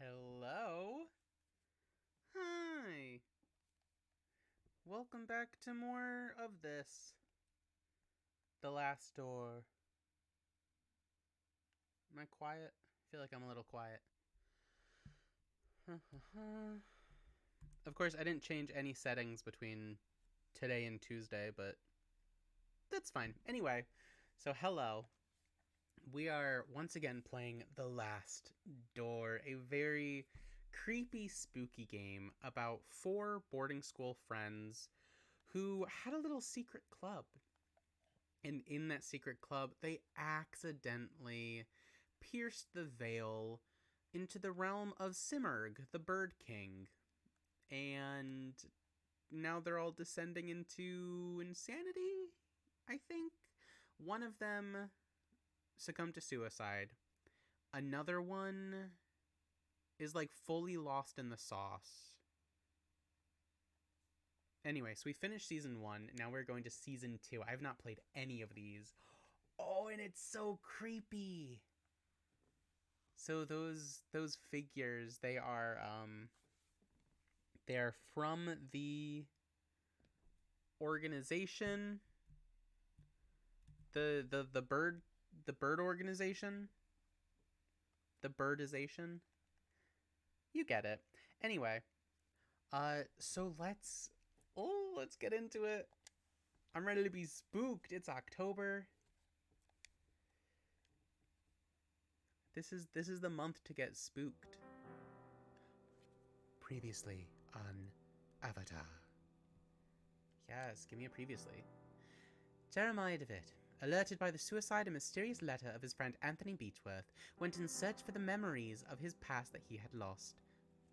Hello? Hi. Welcome back to more of this. The Last Door. Am I quiet? I feel like I'm a little quiet. Of course, I didn't change any settings between today and Tuesday, but that's fine. Anyway, so hello. We are once again playing The Last Door, a very creepy, spooky game about four boarding school friends who had a little secret club. And in that secret club, they accidentally pierced the veil into the realm of Simurg, the Bird King. And now they're all descending into insanity, I think. One of them succumbed to suicide. Another one is like fully lost in the sauce. Anyway, so we finished season 1. Now we're going to season 2. I have not played any of these. Oh, and it's so creepy. So those figures, they are from the organization, the bird organization, the birdization. You get it. Anyway, so let's get into it. I'm ready to be spooked. It's October. This is the month to get spooked. Previously on Avatar. Yes, give me a previously. Jeremiah DeWitt, alerted by the suicide and mysterious letter of his friend Anthony Beechworth, went in search for the memories of his past that he had lost.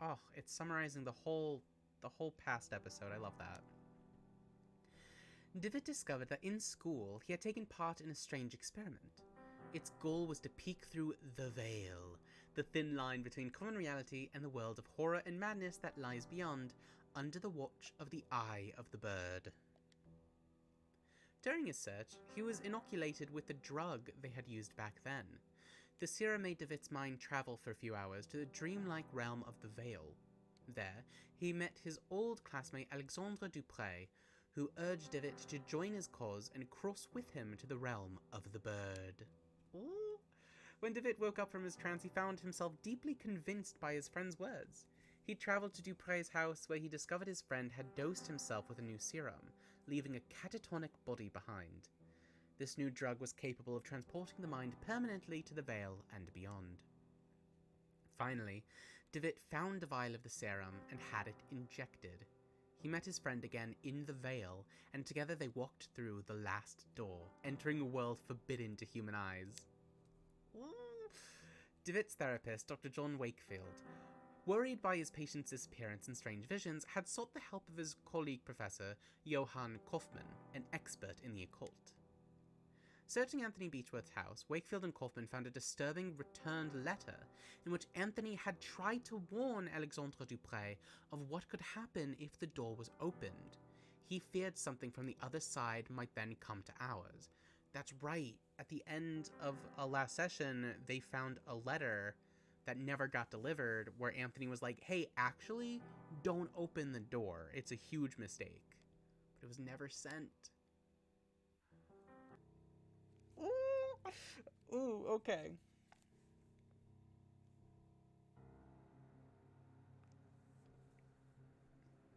Oh, it's summarizing the whole past episode. I love that. DeWitt discovered that in school he had taken part in a strange experiment. Its goal was to peek through the veil, the thin line between common reality and the world of horror and madness that lies beyond, under the watch of the Eye of the Bird. During his search, he was inoculated with the drug they had used back then. The serum made DeWitt's mind travel for a few hours to the dreamlike realm of the Veil. There, he met his old classmate Alexandre Dupre, who urged DeWitt to join his cause and cross with him to the realm of the Bird. Ooh. When DeWitt woke up from his trance, he found himself deeply convinced by his friend's words. He travelled to Dupre's house, where he discovered his friend had dosed himself with a new serum, leaving a catatonic body behind. This new drug was capable of transporting the mind permanently to the Veil and beyond. Finally, DeWitt found a vial of the serum and had it injected. He met his friend again in the Veil, and together they walked through the last door, entering a world forbidden to human eyes. DeWitt's therapist, Dr. John Wakefield, worried by his patient's disappearance and strange visions, had sought the help of his colleague professor, Johann Kaufmann, an expert in the occult. Searching Anthony Beechworth's house, Wakefield and Kaufmann found a disturbing returned letter in which Anthony had tried to warn Alexandre Dupre of what could happen if the door was opened. He feared something from the other side might then come to ours. That's right, at the end of a last session, they found a letter that never got delivered where Anthony was like, hey, actually, don't open the door. It's a huge mistake. But it was never sent. Ooh, okay.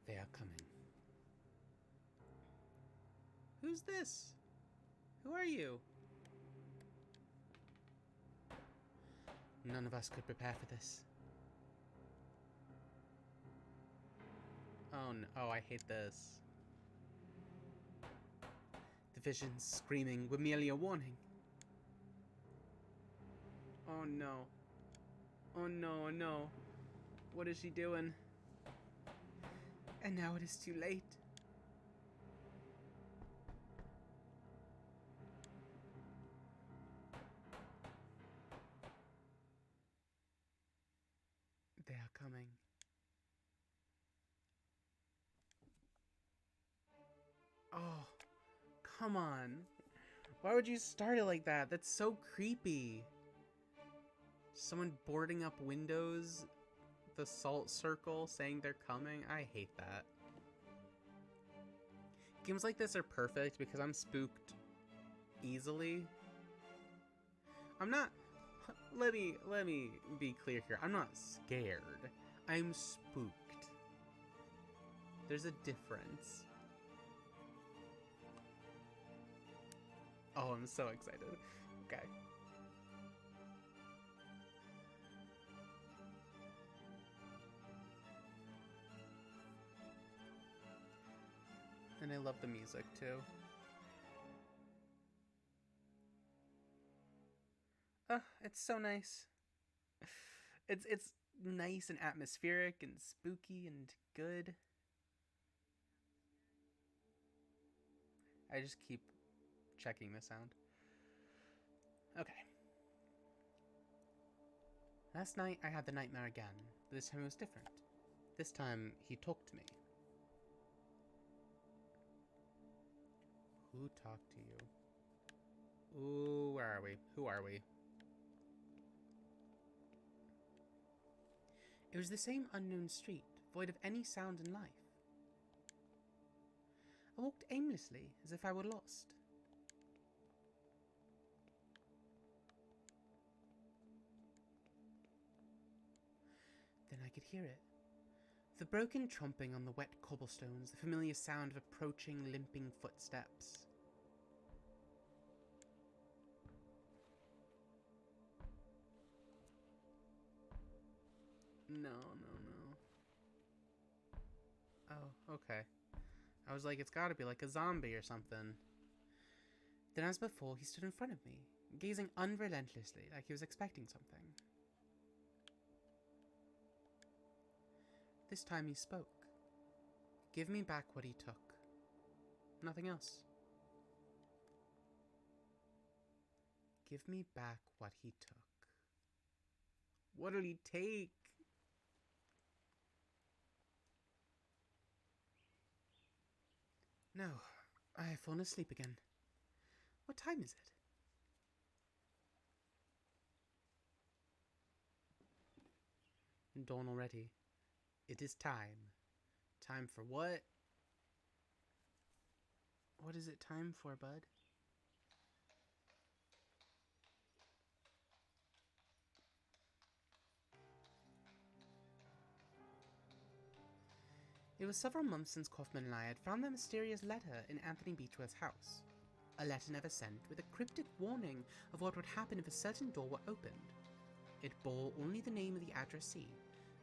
They are coming. Who's this? Who are you? None of us could prepare for this. Oh no, I hate this. The visions screaming were merely a warning. Oh no. Oh no, oh no. What is she doing? And now it is too late. They are coming. Oh, come on. Why would you start it like that? That's so creepy. Someone boarding up windows the salt circle saying they're coming. I hate that. Games like this are perfect because I'm spooked easily. I'm not, let me be clear here. I'm not scared. I'm spooked. There's a difference. Oh, I'm so excited. Okay. And I love the music too. Oh, it's so nice. It's nice and atmospheric and spooky and good. I just keep checking the sound. Okay. Last night I had the nightmare again, but this time it was different. This time he talked to me. Who talked to you? Ooh, where are we? Who are we? It was the same unknown street, void of any sound and life. I walked aimlessly, as if I were lost. Then I could hear it. The broken tromping on the wet cobblestones, the familiar sound of approaching, limping footsteps. No. Oh, okay. I was like, it's gotta be like a zombie or something. Then as before, he stood in front of me, gazing unrelentlessly, like he was expecting something. This time he spoke. Give me back what he took. Nothing else. Give me back what he took. What did he take? No, I have fallen asleep again. What time is it? Dawn already. It is time. Time for what? What is it time for, bud? It was several months since Kaufman and I had found that mysterious letter in Anthony Beechworth's house. A letter never sent, with a cryptic warning of what would happen if a certain door were opened. It bore only the name of the addressee,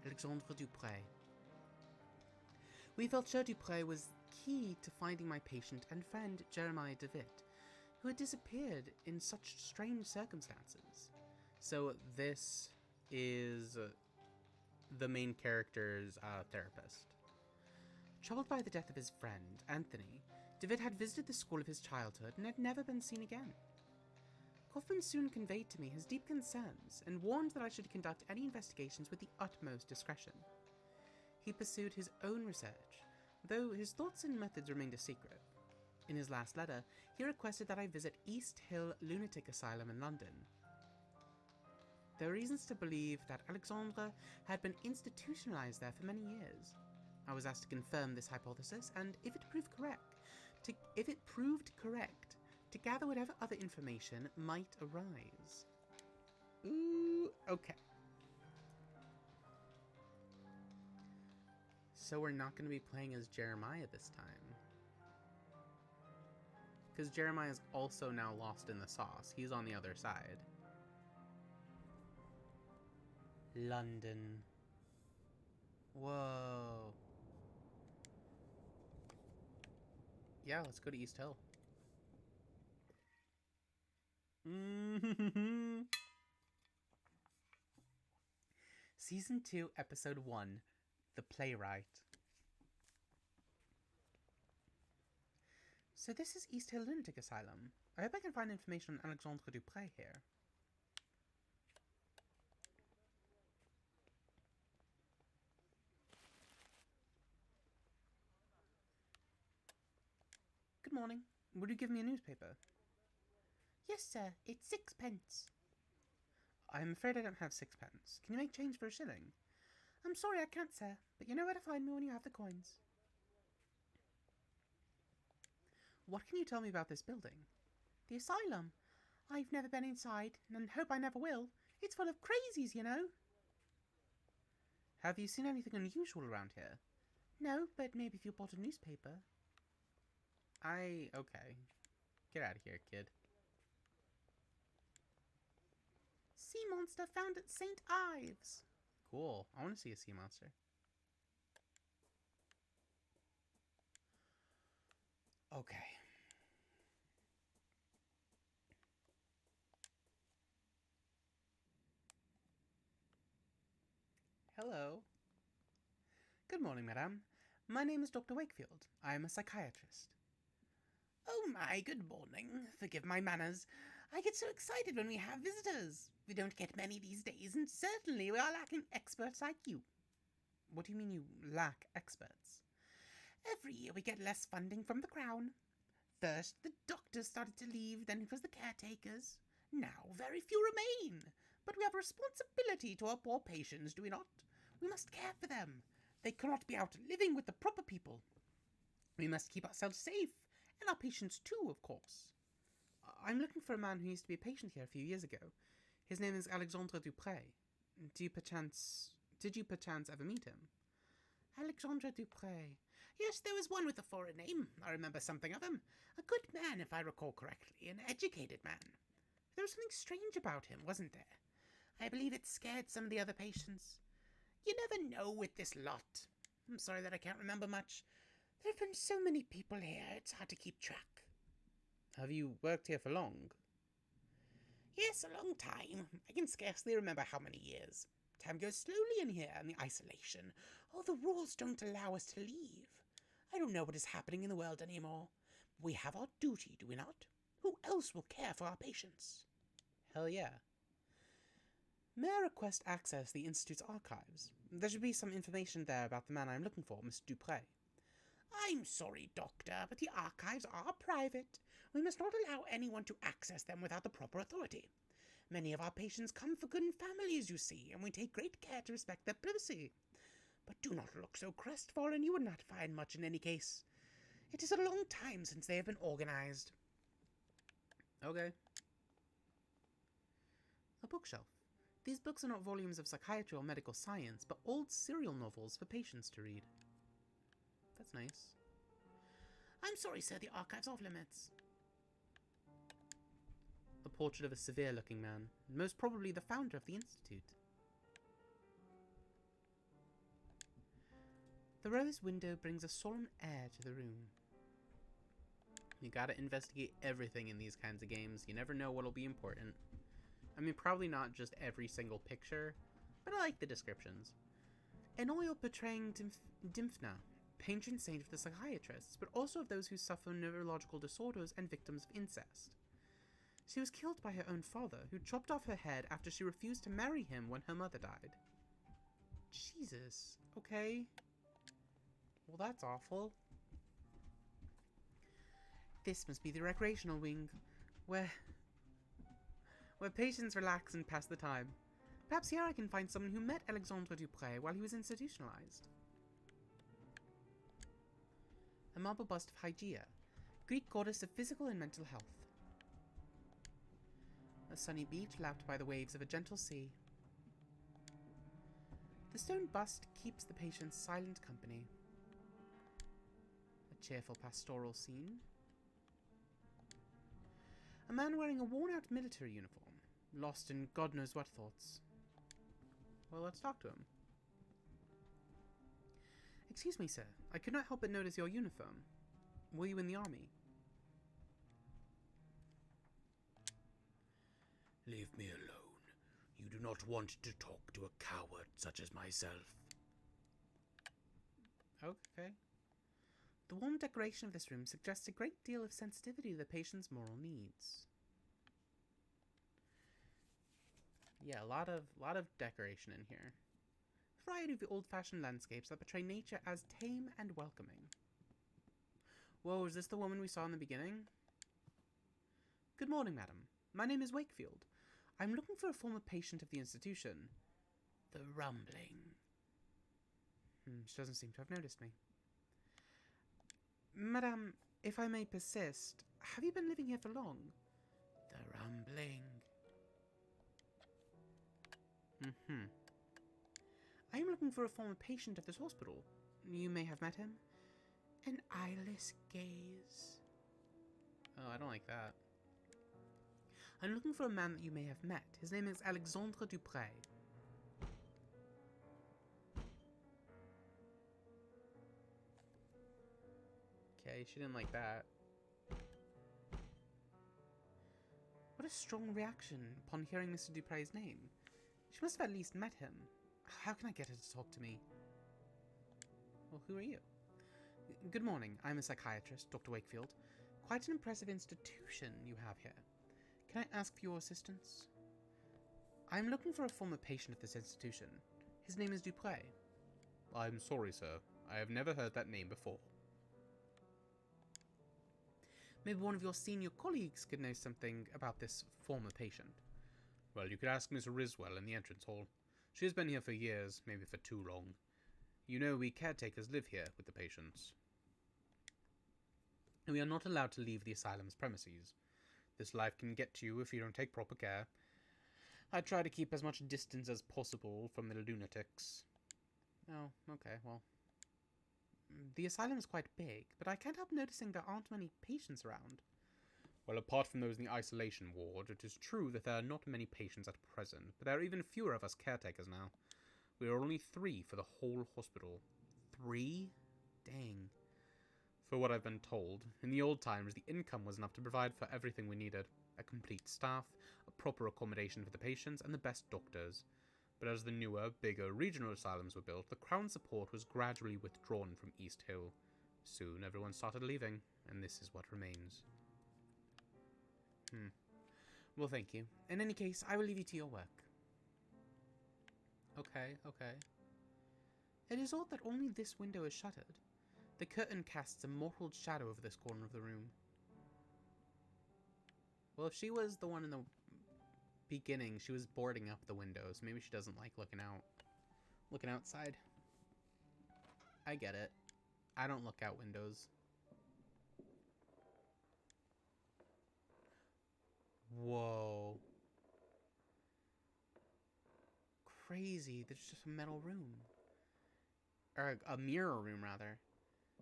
Alexandre Dupre. We felt sure Dupre was key to finding my patient and friend Jeremiah DeWitt, who had disappeared in such strange circumstances. So this is the main character's therapist. Troubled by the death of his friend, Anthony, DeWitt had visited the school of his childhood and had never been seen again. Kaufman soon conveyed to me his deep concerns and warned that I should conduct any investigations with the utmost discretion. He pursued his own research, though his thoughts and methods remained a secret. In his last letter, he requested that I visit East Hill Lunatic Asylum in London. There are reasons to believe that Alexandre had been institutionalized there for many years. I was asked to confirm this hypothesis, and if it proved correct, to gather whatever other information might arise. Ooh, okay. So we're not going to be playing as Jeremiah this time. Because Jeremiah is also now lost in the sauce. He's on the other side. London. Whoa. Yeah, let's go to East Hill. Season 2, Episode 1, The Playwright. So this is East Hill Lunatic Asylum. I hope I can find information on Alexandre Dupre here. Good morning. Would you give me a newspaper? Yes, sir. It's 6 pence. I'm afraid I don't have 6 pence. Can you make change for a shilling? I'm sorry I can't, sir, but you know where to find me when you have the coins. What can you tell me about this building? The asylum. I've never been inside, and hope I never will. It's full of crazies, you know. Have you seen anything unusual around here? No, but maybe if you bought a newspaper. Okay. Get out of here, kid. Sea monster found at St. Ives. Cool. I want to see a sea monster. Okay. Hello. Good morning, madame. My name is Dr. Wakefield. I am a psychiatrist. Oh my, good morning. Forgive my manners. I get so excited when we have visitors. We don't get many these days, and certainly we are lacking experts like you. What do you mean you lack experts? Every year we get less funding from the Crown. First, the doctors started to leave, then it was the caretakers. Now, very few remain. But we have a responsibility to our poor patients, do we not? We must care for them. They cannot be out living with the proper people. We must keep ourselves safe, and our patients too, of course. I'm looking for a man who used to be a patient here a few years ago. His name is Alexandre Dupré. Did you perchance ever meet him? Alexandre Dupré. Yes, there was one with a foreign name. I remember something of him. A good man, if I recall correctly, an educated man. There was something strange about him, wasn't there? I believe it scared some of the other patients. You never know with this lot. I'm sorry that I can't remember much. There have been so many people here, it's hard to keep track. Have you worked here for long? Yes, a long time. I can scarcely remember how many years. Time goes slowly in here in the isolation. All the rules don't allow us to leave. I don't know what is happening in the world anymore. We have our duty, do we not? Who else will care for our patients? Hell yeah. May I request access to the Institute's archives? There should be some information there about the man I'm looking for, Mr. Dupré. I'm sorry, Doctor, but the archives are private. We must not allow anyone to access them without the proper authority. Many of our patients come for good families, you see, and we take great care to respect their privacy. But do not look so crestfallen. You would not find much in any case. It is a long time since they have been organized. Okay. A bookshelf. These books are not volumes of psychiatry or medical science, but old serial novels for patients to read. That's nice. I'm sorry, sir, the archive's off limits. A portrait of a severe-looking man, most probably the founder of the Institute. The rose window brings a solemn air to the room. You gotta investigate everything in these kinds of games. You never know what'll be important. I mean, probably not just every single picture, but I like the descriptions. An oil portraying Dymphna, patron saint of the psychiatrists, but also of those who suffer neurological disorders and victims of incest. She was killed by her own father, who chopped off her head after she refused to marry him when her mother died. Jesus. Okay. Well, that's awful. This must be the recreational wing, where patients relax and pass the time. Perhaps here I can find someone who met Alexandre Dupré while he was institutionalized. A marble bust of Hygeia, Greek goddess of physical and mental health. A sunny beach lapped by the waves of a gentle sea. The stone bust keeps the patient's silent company. A cheerful pastoral scene. A man wearing a worn-out military uniform, lost in God knows what thoughts. Well, let's talk to him. Excuse me, sir. I could not help but notice your uniform. Were you in the army? Leave me alone. You do not want to talk to a coward such as myself. Okay. The warm decoration of this room suggests a great deal of sensitivity to the patient's moral needs. Yeah, a lot of decoration in here. A variety of the old-fashioned landscapes that portray nature as tame and welcoming. Whoa, is this the woman we saw in the beginning? Good morning, madam. My name is Wakefield. I'm looking for a former patient of the institution. The rumbling. She doesn't seem to have noticed me. Madame, if I may persist, have you been living here for long? The Rambling. I am looking for a former patient of this hospital. You may have met him. An eyeless gaze. Oh, I don't like that. I'm looking for a man that you may have met. His name is Alexandre Dupre. Okay, she didn't like that. What a strong reaction upon hearing Mr. Dupre's name. She must have at least met him. How can I get her to talk to me? Well, who are you? Good morning. I'm a psychiatrist, Dr. Wakefield. Quite an impressive institution you have here. Can I ask for your assistance? I'm looking for a former patient of this institution. His name is Dupre. I'm sorry, sir. I have never heard that name before. Maybe one of your senior colleagues could know something about this former patient. Well, you could ask Miss Riswell in the entrance hall. She has been here for years, maybe for too long. You know, we caretakers live here with the patients. We are not allowed to leave the asylum's premises. This life can get to you if you don't take proper care. I try to keep as much distance as possible from the lunatics. Oh, okay, well. The asylum is quite big, but I can't help noticing there aren't many patients around. Well, apart from those in the isolation ward, it is true that there are not many patients at present, but there are even fewer of us caretakers now. We are only 3 for the whole hospital. 3? Dang. For what I've been told, in the old times, the income was enough to provide for everything we needed. A complete staff, a proper accommodation for the patients, and the best doctors. But as the newer, bigger regional asylums were built, the Crown's support was gradually withdrawn from East Hill. Soon everyone started leaving, and this is what remains. Well, thank you. In any case, I will leave you to your work. Okay. It is odd that only this window is shuttered. The curtain casts a mottled shadow over this corner of the room. Well, if she was the one in the beginning, she was boarding up the windows. Maybe she doesn't like looking outside. I get it. I don't look out windows. Whoa. Crazy. There's just a metal room. Or a mirror room, rather.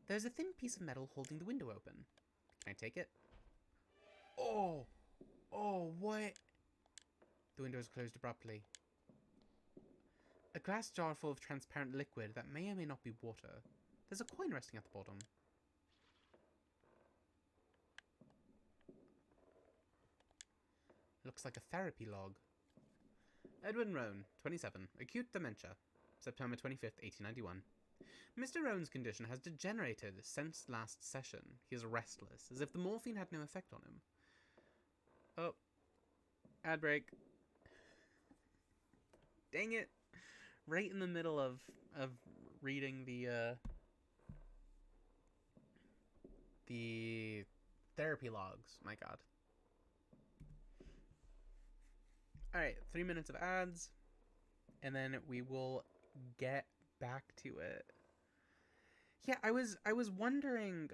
There's a thin piece of metal holding the window open. Can I take it? Oh! Oh, what? The window is closed abruptly. A glass jar full of transparent liquid that may or may not be water. There's a coin resting at the bottom. Looks like a therapy log. Edwin Roan, 27, acute dementia, September 25th, 1891. Mr. Roan's condition has degenerated since last session. He is restless, as if the morphine had no effect on him. Oh. Ad break. Dang it. Right in the middle of reading the therapy logs. My god. Alright, 3 minutes of ads, and then we will get back to it. Yeah, I was wondering,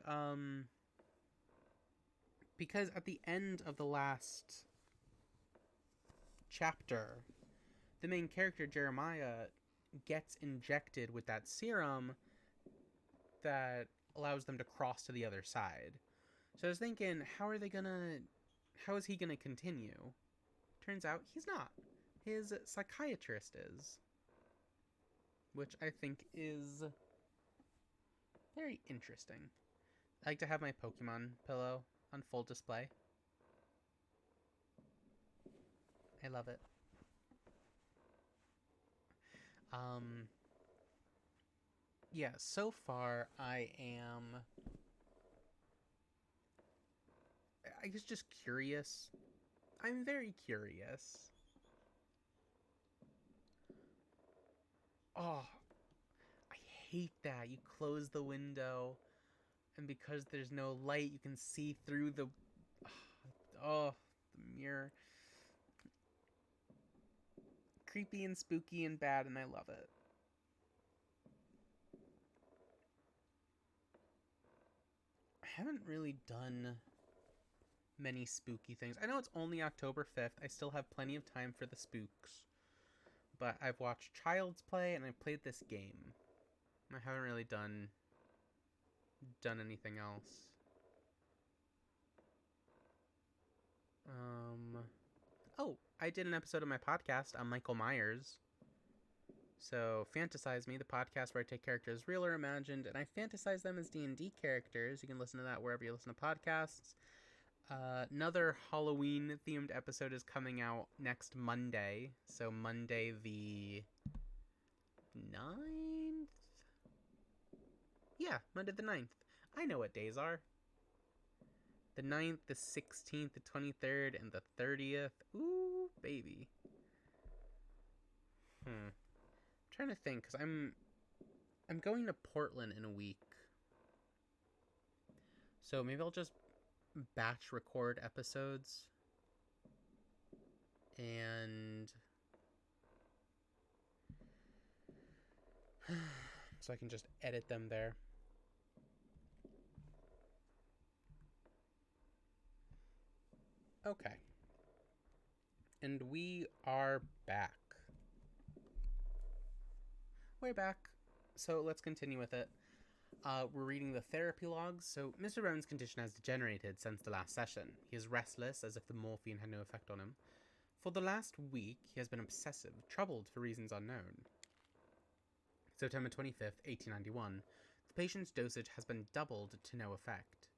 because at the end of the last chapter, the main character, Jeremiah, gets injected with that serum that allows them to cross to the other side. So I was thinking, how is he gonna continue? Turns out he's not. His psychiatrist is. Which I think is very interesting. I like to have my Pokemon pillow on full display. I love it. Yeah, so far I guess just curious. I'm very curious. Oh, I hate that. You close the window, and because there's no light, you can see through the... Oh, the mirror. Creepy and spooky and bad, and I love it. haven't really done many spooky things. I know it's only October 5th. I still have plenty of time for the spooks. But I've watched Child's Play and I've played this game. I haven't really done anything else. Oh, I did an episode of my podcast on Michael Myers. So, Fantasize Me, the podcast where I take characters real or imagined, and I fantasize them as D&D characters. You can listen to that wherever you listen to podcasts. Another Halloween-themed episode is coming out next Monday. So, Monday the 9th? Yeah, Monday the 9th. I know what days are. The 9th, the 16th, the 23rd, and the 30th. Ooh, baby. I'm trying to think, because I'm going to Portland in a week. So maybe I'll just batch record episodes. And so I can just edit them there. Okay. And we are back. We're back. So let's continue with it. We're reading the therapy logs. So Mr. Rowan's condition has degenerated since the last session. He is restless, as if the morphine had no effect on him. For the last week, he has been obsessive, troubled for reasons unknown. September 25th, 1891. The patient's dosage has been doubled to no effect.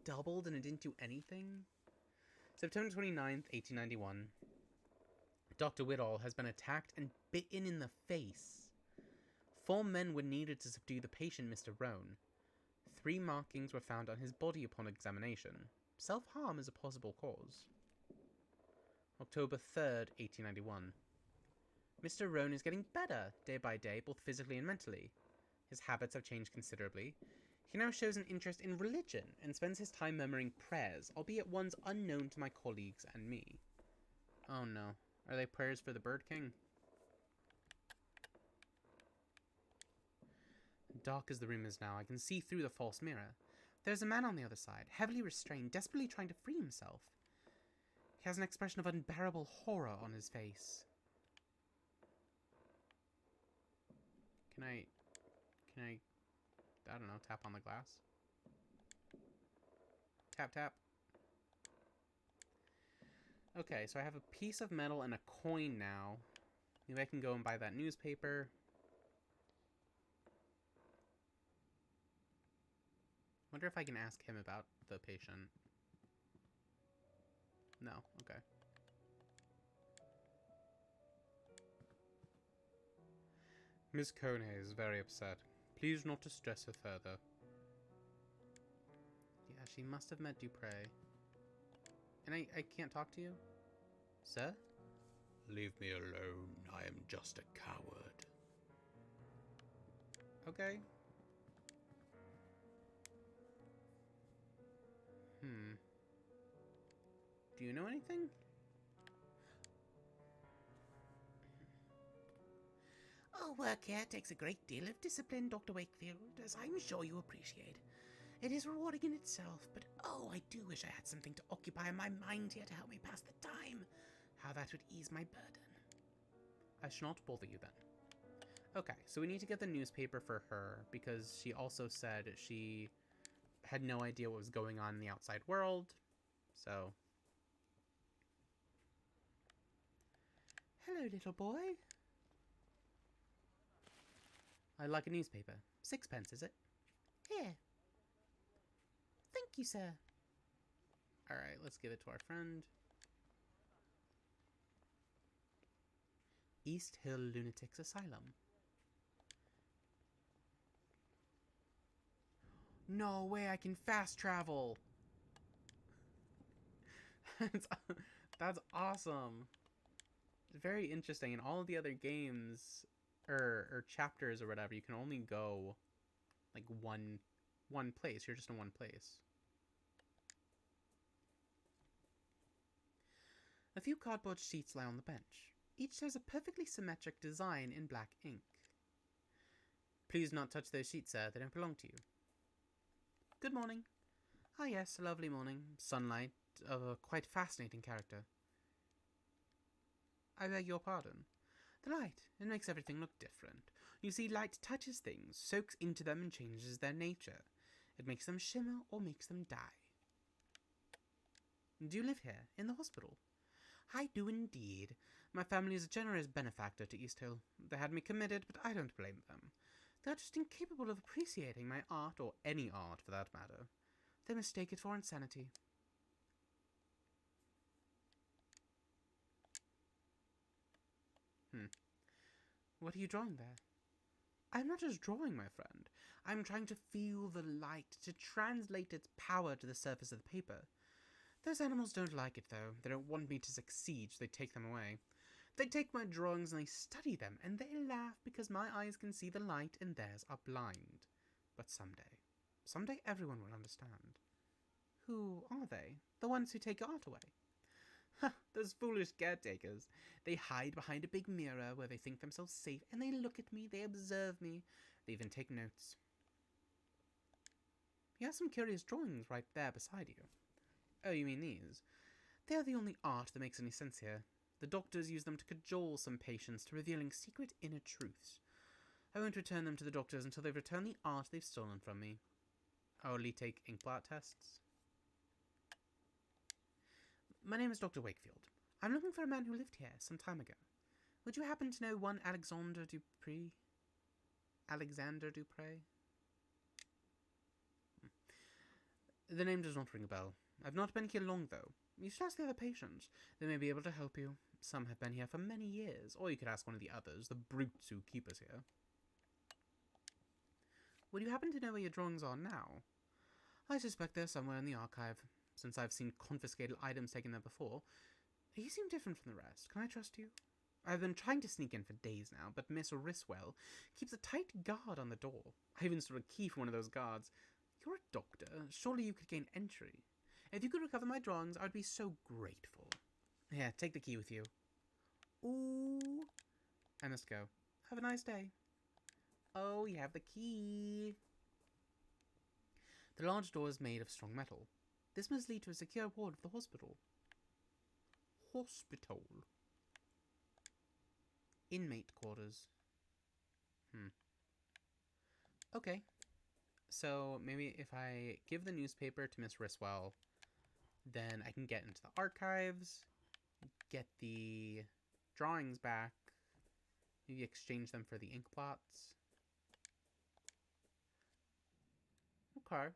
Doubled and it didn't do anything? September 29th, 1891. Dr. Whitall has been attacked and bitten in the face. 4 men were needed to subdue the patient, Mr. Rowan. 3 markings were found on his body upon examination. Self-harm is a possible cause. October 3rd, 1891. Mr. Rowan is getting better day by day, both physically and mentally. His habits have changed considerably. He now shows an interest in religion and spends his time murmuring prayers, albeit ones unknown to my colleagues and me. Oh no. Are they prayers for the Bird King? Dark as the room is now, I can see through the false mirror. There's a man on the other side, heavily restrained, desperately trying to free himself. He has an expression of unbearable horror on his face. Can I, I don't know, tap on the glass? Tap, tap. Okay, so I have a piece of metal and a coin now. Maybe I can go and buy that newspaper. Wonder if I can ask him about the patient. No, okay. Miss Kone is very upset. Please not distress her further. Yeah, she must have met Dupre. And I can't talk to you? Sir? Leave me alone. I am just a coward. Okay. Do you know anything? Our work here takes a great deal of discipline, Dr. Wakefield, as I'm sure you appreciate. It is rewarding in itself, but oh, I do wish I had something to occupy my mind here to help me pass the time. How that would ease my burden. I shall not bother you then. Okay, so we need to get the newspaper for her, because she also said she had no idea what was going on in the outside world, so... Hello, little boy. I'd like a newspaper. 6p, is it? Here. Thank you, sir. Alright, let's give it to our friend. East Hill Lunatics Asylum. No way, I can fast travel! That's awesome! It's very interesting. In all of the other games, or chapters or whatever, you can only go, like, one place. You're just in one place. A few cardboard sheets lie on the bench. Each has a perfectly symmetric design in black ink. Please not touch those sheets, sir. They don't belong to you. Good morning. Ah yes, a lovely morning. Sunlight of a quite fascinating character. I beg your pardon. The light. It makes everything look different. You see, light touches things, soaks into them and changes their nature. It makes them shimmer or makes them die. Do you live here, in the hospital? I do indeed. My family is a generous benefactor to East Hill. They had me committed, but I don't blame them. They're just incapable of appreciating my art, or any art for that matter. They mistake it for insanity. What are you drawing there? I'm not just drawing, my friend. I'm trying to feel the light, to translate its power to the surface of the paper. Those animals don't like it, though. They don't want me to succeed, so they take them away. They take my drawings and they study them, and they laugh because my eyes can see the light and theirs are blind. But someday everyone will understand. Who are they? The ones who take art away? Ha! Those foolish caretakers. They hide behind a big mirror where they think themselves safe, and they look at me, they observe me, they even take notes. You have some curious drawings right there beside you. Oh, you mean these? They are the only art that makes any sense here. The doctors use them to cajole some patients to revealing secret inner truths. I won't return them to the doctors until they've returned the art they've stolen from me. I only take inkblot tests. My name is Dr. Wakefield. I'm looking for a man who lived here some time ago. Would you happen to know one Alexander Dupree? Alexander Dupre? The name does not ring a bell. I've not been here long, though. You should ask the other patients. They may be able to help you. Some have been here for many years, or you could ask one of the others, the brutes who keep us here. Would you happen to know where your drawings are now? I suspect they're somewhere in the archive. Since I've seen confiscated items taken there before, you seem different from the rest. Can I trust you? I've been trying to sneak in for days now, but Miss Riswell keeps a tight guard on the door. I even stole a key from one of those guards. You're a doctor. Surely you could gain entry. If you could recover my drawings, I'd be so grateful. Here, take the key with you. Ooh. I must go. Have a nice day. Oh, you have the key. The large door is made of strong metal. This must lead to a secure ward of the hospital. Hospital. Inmate quarters. Okay. So maybe if I give the newspaper to Miss Riswell, then I can get into the archives, get the drawings back, maybe exchange them for the ink plots. Okay.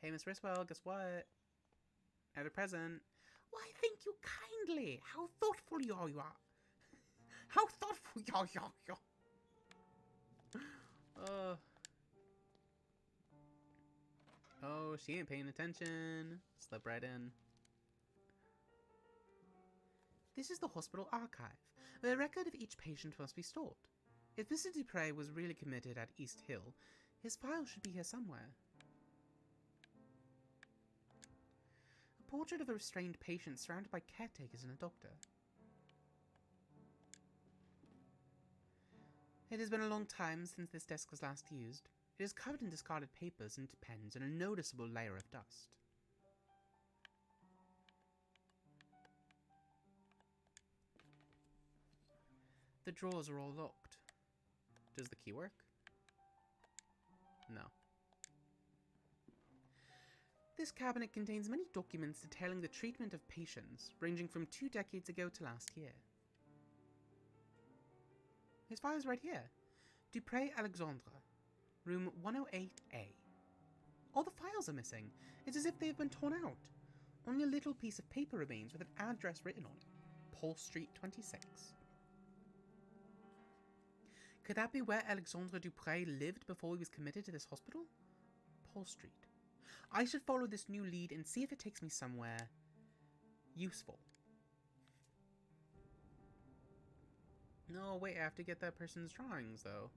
Hey, Miss Riswell, guess what? I have a present. Why, thank you kindly. How thoughtful you are. How thoughtful you are. Oh, she ain't paying attention. Slip right in. This is the hospital archive, where a record of each patient must be stored. If Mr. Dupre was really committed at East Hill, his file should be here somewhere. A portrait of a restrained patient surrounded by caretakers and a doctor. It has been a long time since this desk was last used. It is covered in discarded papers and pens and a noticeable layer of dust. The drawers are all locked. Does the key work? No. This cabinet contains many documents detailing the treatment of patients, ranging from 2 decades ago to last year. His file is right here. Dupre Alexandre, room 108A. All the files are missing. It's as if they have been torn out. Only a little piece of paper remains with an address written on it. Paul Street 26. Could that be where Alexandre Dupre lived before he was committed to this hospital? Paul Street. I should follow this new lead and see if it takes me somewhere useful. No, wait, I have to get that person's drawings, though.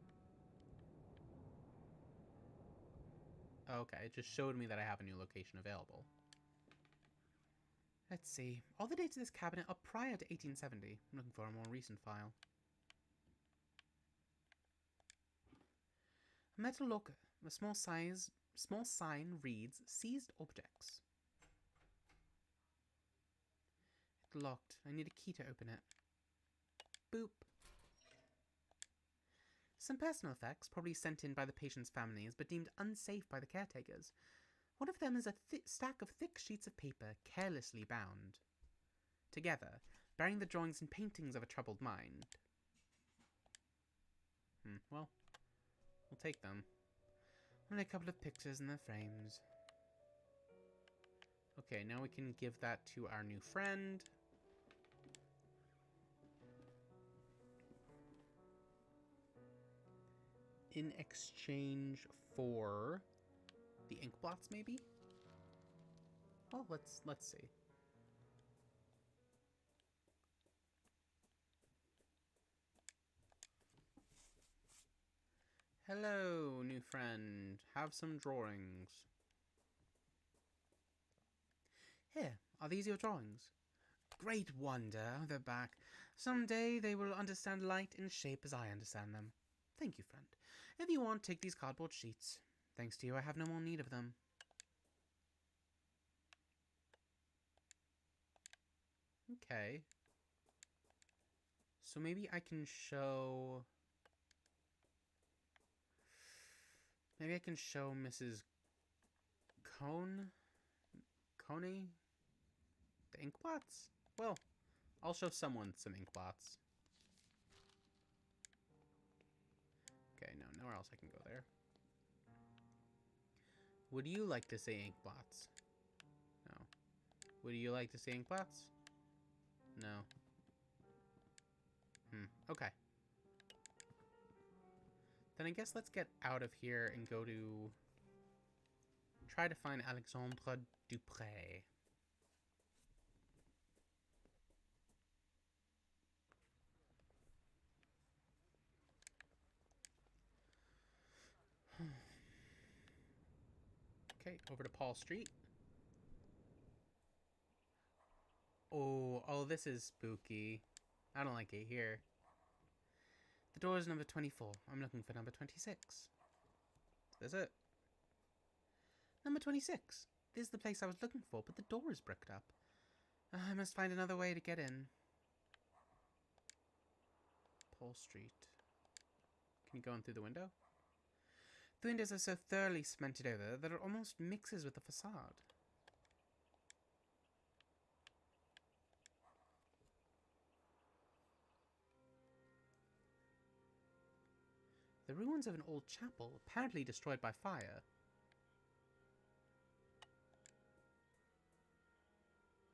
Okay, it just showed me that I have a new location available. Let's see. All the dates of this cabinet are prior to 1870. I'm looking for a more recent file. A metal locker, a small size, small sign reads seized objects. It's locked. I need a key to open it. Boop. Some personal effects, probably sent in by the patient's families, but deemed unsafe by the caretakers. One of them is a stack of thick sheets of paper, carelessly bound together, bearing the drawings and paintings of a troubled mind. Well, we'll take them. Only a couple of pictures in their frames. Okay, now we can give that to our new friend. In exchange for the ink blots, maybe? Well, let's see. Hello, new friend. Have some drawings. Here, are these your drawings? Great wonder, they're back. Someday they will understand light and shape as I understand them. Thank you, friend. If you want, take these cardboard sheets. Thanks to you, I have no more need of them. Okay. So maybe I can show... Maybe I can show Mrs. Coney the ink blots? Well, I'll show someone some ink blots. Okay, no, nowhere else I can go there. Would you like to say ink blots? No. Would you like to say ink blots? No. Okay. Then I guess let's get out of here and go to... Try to find Alexandre Dupré. Okay, over to Paul Street. Oh, this is spooky. I don't like it here. The door is number 24. I'm looking for number 26. Is this it? Number 26. This is the place I was looking for, but the door is bricked up. I must find another way to get in. Paul Street. Can you go in through the window? The windows are so thoroughly cemented over that it almost mixes with the facade. The ruins of an old chapel, apparently destroyed by fire.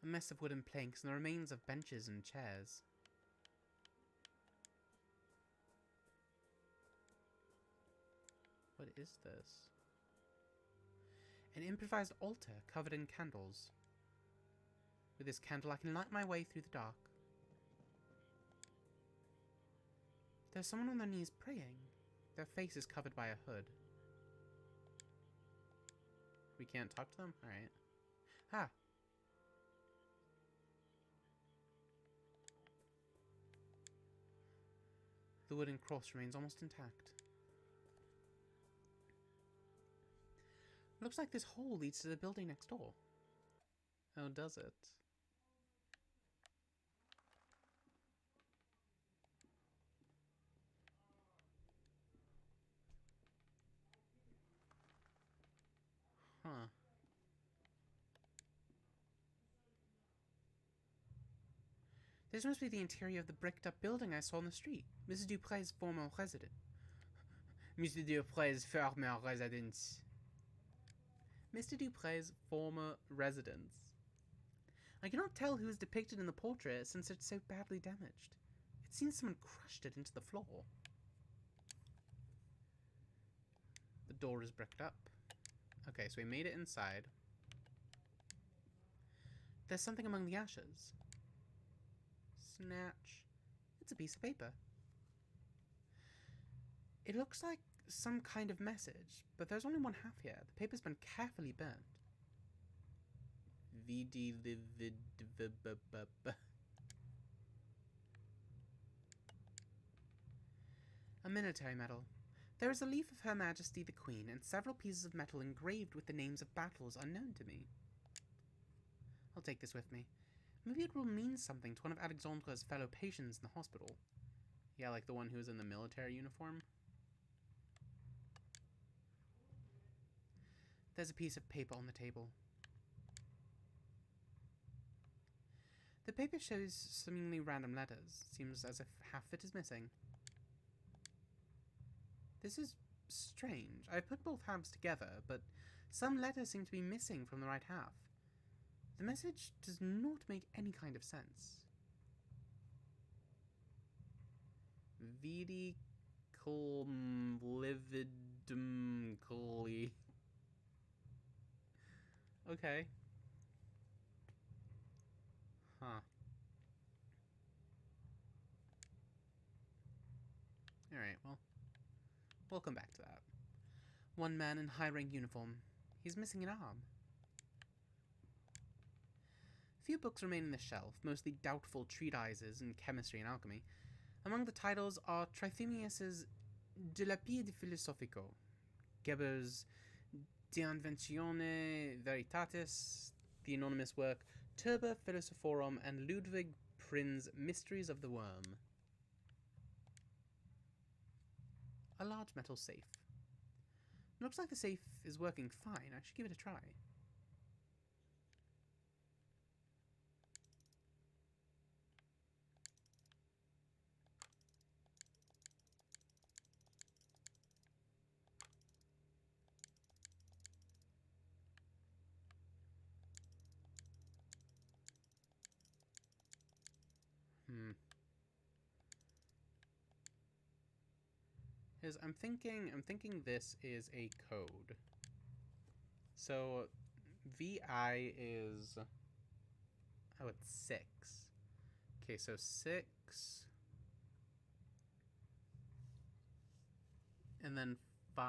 A mess of wooden planks and the remains of benches and chairs. What is this? An improvised altar covered in candles. With this candle I can light my way through the dark. There's someone on their knees praying. Their face is covered by a hood. We can't talk to them? Alright. Ah! The wooden cross remains almost intact. Looks like this hole leads to the building next door. Oh, does it? Huh. This must be the interior of the bricked-up building I saw on the street. Mrs. Dupré's former residence. Mr. Dupré's former residence. Mr. Dupré's former residence. I cannot tell who is depicted in the portrait since it's so badly damaged. It seems someone crushed it into the floor. The door is bricked up. Okay, so we made it inside. There's something among the ashes. Snatch. It's a piece of paper. It looks like some kind of message, but there's only one half here. The paper's been carefully burnt. A military medal. There is a leaf of Her Majesty the Queen and several pieces of metal engraved with the names of battles unknown to me. I'll take this with me. Maybe it will mean something to one of Alexandra's fellow patients in the hospital. Yeah, like the one who was in the military uniform. There's a piece of paper on the table. The paper shows seemingly random letters. Seems as if half it is missing. This is strange. I've put both halves together, but some letters seem to be missing from the right half. The message does not make any kind of sense. Vidi cum lividum coli. Okay. Huh. Alright, well. We'll come back to that. One man in high-rank uniform. He's missing an arm. Few books remain in the shelf, mostly doubtful treatises in chemistry and alchemy. Among the titles are Trithemius's De Lapide Philosophico, Geber's De Inventione Veritatis, the anonymous work Turba Philosophorum, and Ludwig Prin's Mysteries of the Worm. A large metal safe. Looks like the safe is working fine. I should give it a try. I'm thinking this is a code. So VI is, oh, it's 6. Okay, so 6 and then 5.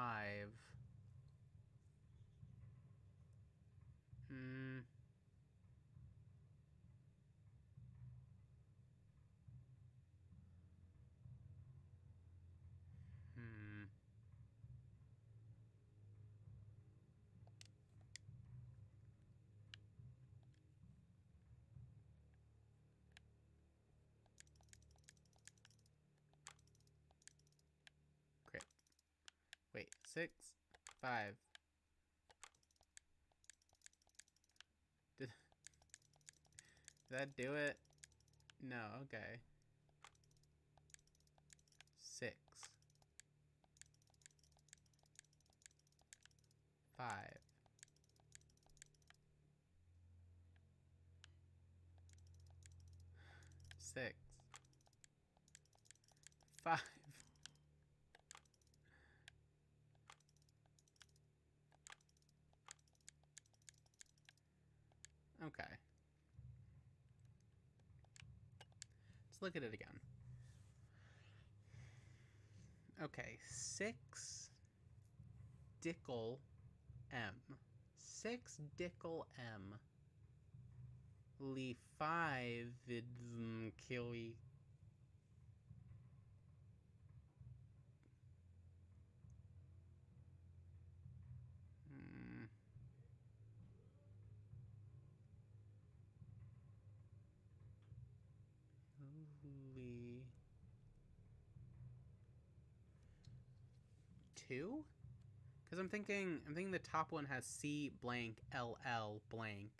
Great. Wait, 6, 5. Did that do it? No, okay. 6, 5. 6, 5. Okay. Let's look at it again. Okay, 6 Dickel M. 6 Dickel M. Lee 5 Vidm Killy. Lee 2? Because I'm thinking the top one has C blank LL blank,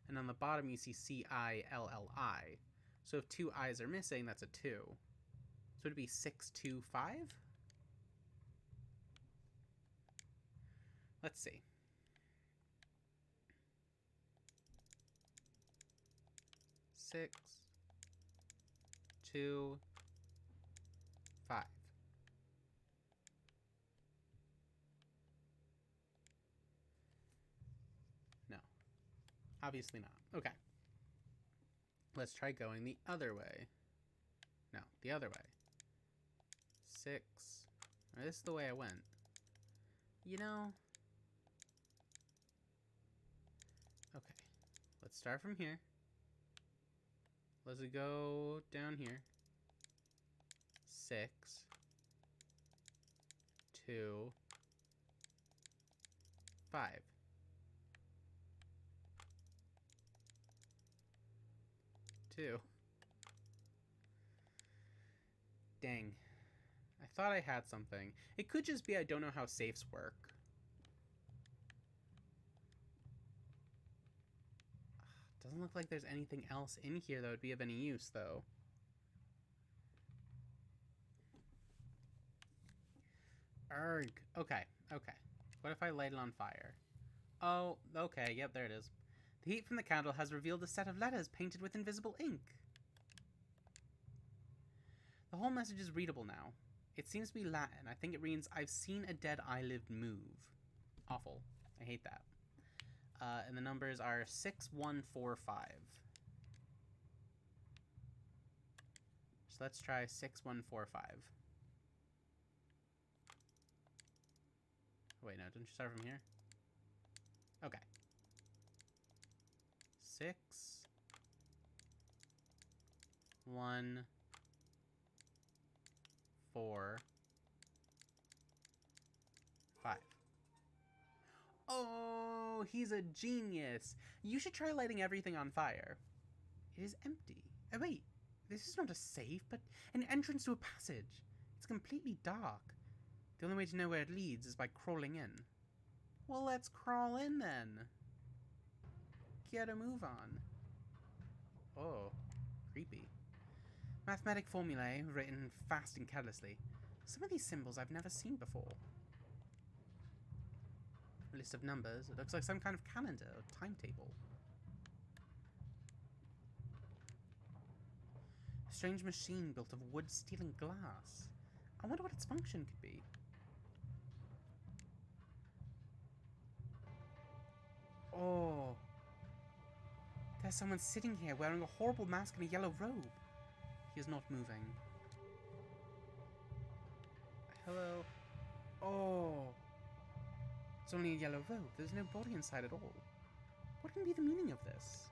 and on the bottom you see CILLI. So if 2 I's are missing, that's a 2. So it'd be 625? Let's see. 6, 2, 5. No. Obviously not. Okay. Let's try going the other way. No, the other way. 6. This is the way I went. You know... Okay. Let's start from here. Let's go down here. 6, 2, 5. Two. Dang. I thought I had something. It could just be I don't know how safes work. Doesn't look like there's anything else in here that would be of any use, though. Erg. Okay, okay. What if I light it on fire? Oh, okay, yep, there it is. The heat from the candle has revealed a set of letters painted with invisible ink. The whole message is readable now. It seems to be Latin. I think it reads, "I've seen a dead eyelid move." Awful. I hate that. And the numbers are 6145. So let's try 6145. Wait, no, didn't you start from here? Okay. 6, 1, 4, 5. Oh, he's a genius. You should try lighting everything on fire. It is empty. Oh, wait. This is not a safe, but an entrance to a passage. It's completely dark. The only way to know where it leads is by crawling in. Well, let's crawl in then. Get a move on. Oh, creepy. Mathematic formulae written fast and carelessly. Some of these symbols I've never seen before. A list of numbers. It looks like some kind of calendar or timetable. A strange machine built of wood, steel, and glass. I wonder what its function could be. Oh. There's someone sitting here wearing a horrible mask and a yellow robe. He is not moving. Hello? Oh. It's only a yellow robe. There's no body inside at all. What can be the meaning of this?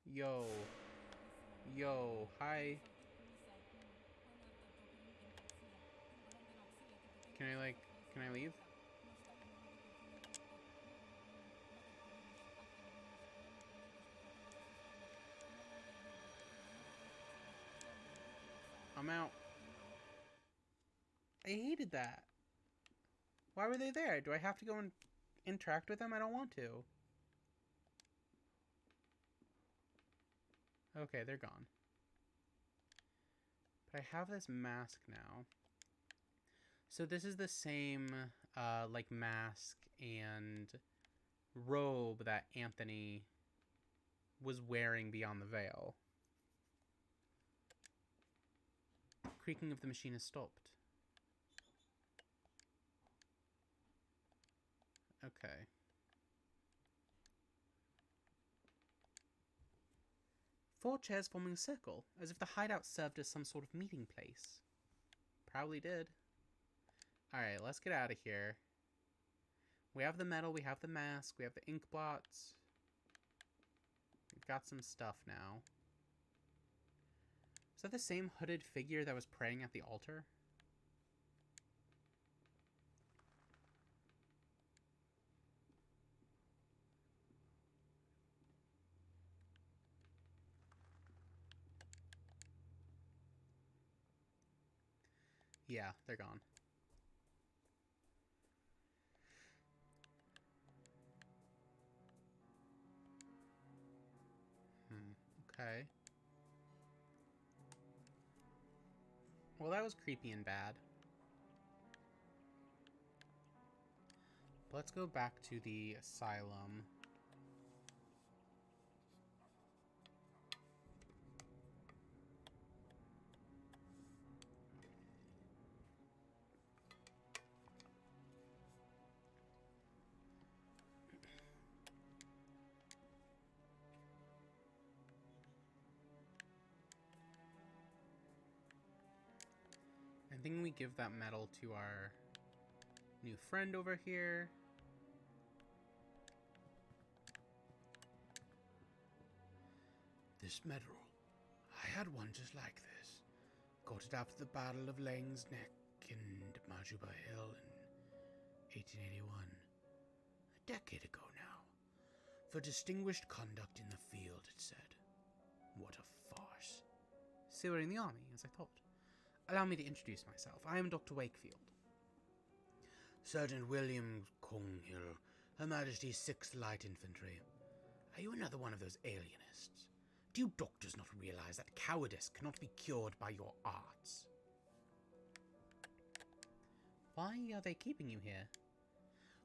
Yo. Yo. Hi. Can I leave? I'm out. I hated that. Why were they there? Do I have to go and interact with them? I don't want to. Okay, they're gone. But I have this mask now. So this is the same, like, mask and robe that Anthony was wearing beyond the veil. Creaking of the machine has stopped. Okay. Four chairs forming a circle, as if the hideout served as some sort of meeting place. Probably did. Alright, let's get out of here. We have the metal, we have the mask, we have the ink blots. We've got some stuff now. Is that the same hooded figure that was praying at the altar? Yeah, they're gone. Okay. Well, that was creepy and bad. Let's go back to the asylum. I think we give that medal to our New friend over here. This medal. I had one just like this. Got it after the Battle of Laing's Neck in Majuba Hill in 1881. A decade ago now. For distinguished conduct in the field, it said. What a farce. So we're in the army, as I thought. Allow me to introduce myself. I am Dr. Wakefield. Sergeant William Conghill, Her Majesty's 6th Light Infantry. Are you another one of those alienists? Do you doctors not realize that cowardice cannot be cured by your arts? Why are they keeping you here?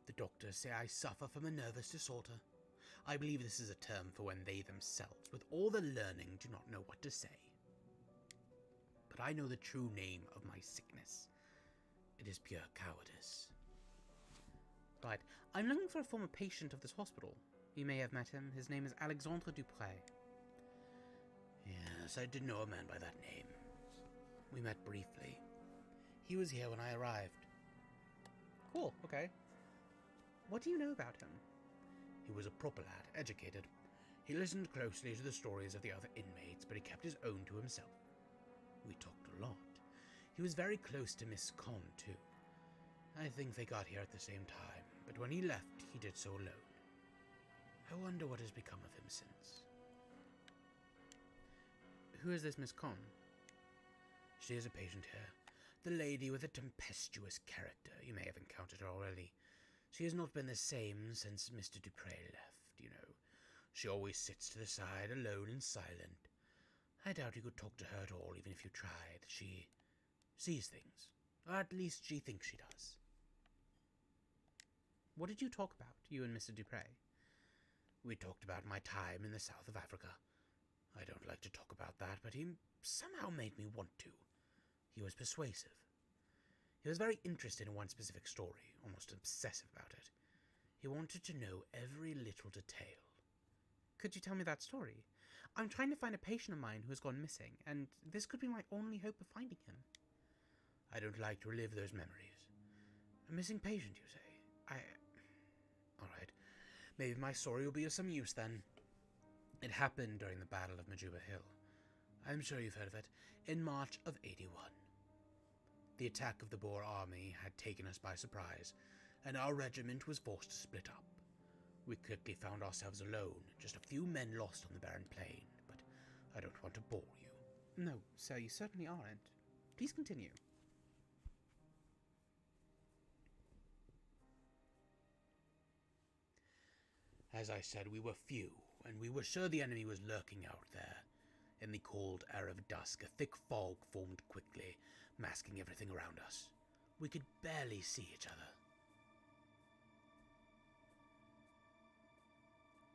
The doctors say I suffer from a nervous disorder. I believe this is a term for when they themselves, with all the learning, do not know what to say. But I know the true name of my sickness. It is pure cowardice. Right. I'm looking for a former patient of this hospital. You may have met him. His name is Alexandre Dupre. Yes, I did know a man by that name. We met briefly. He was here when I arrived. Cool, okay. What do you know about him? He was a proper lad, educated. He listened closely to the stories of the other inmates, but he kept his own to himself. We talked a lot. He was very close to Miss Conn, too. I think they got here at the same time, but when he left, he did so alone. I wonder what has become of him since. Who is this Miss Conn? She is a patient here. The lady with a tempestuous character. You may have encountered her already. She has not been the same since Mr. Dupre left, you know. She always sits to the side, alone and silent. I doubt you could talk to her at all, even if you tried. She sees things. Or at least she thinks she does. What did you talk about, you and Mr. Dupre? We talked about my time in the south of Africa. I don't like to talk about that, but he somehow made me want to. He was persuasive. He was very interested in one specific story, almost obsessive about it. He wanted to know every little detail. Could you tell me that story? I'm trying to find a patient of mine who has gone missing, and this could be my only hope of finding him. I don't like to relive those memories. A missing patient, you say? All right. Maybe my story will be of some use then. It happened during the Battle of Majuba Hill. I'm sure you've heard of it. In March of 81. The attack of the Boer army had taken us by surprise, and our regiment was forced to split up. We quickly found ourselves alone, just a few men lost on the barren plain, but I don't want to bore you. No, sir, you certainly aren't. Please continue. As I said, we were few, and we were sure the enemy was lurking out there. In the cold air of dusk, a thick fog formed quickly, masking everything around us. We could barely see each other.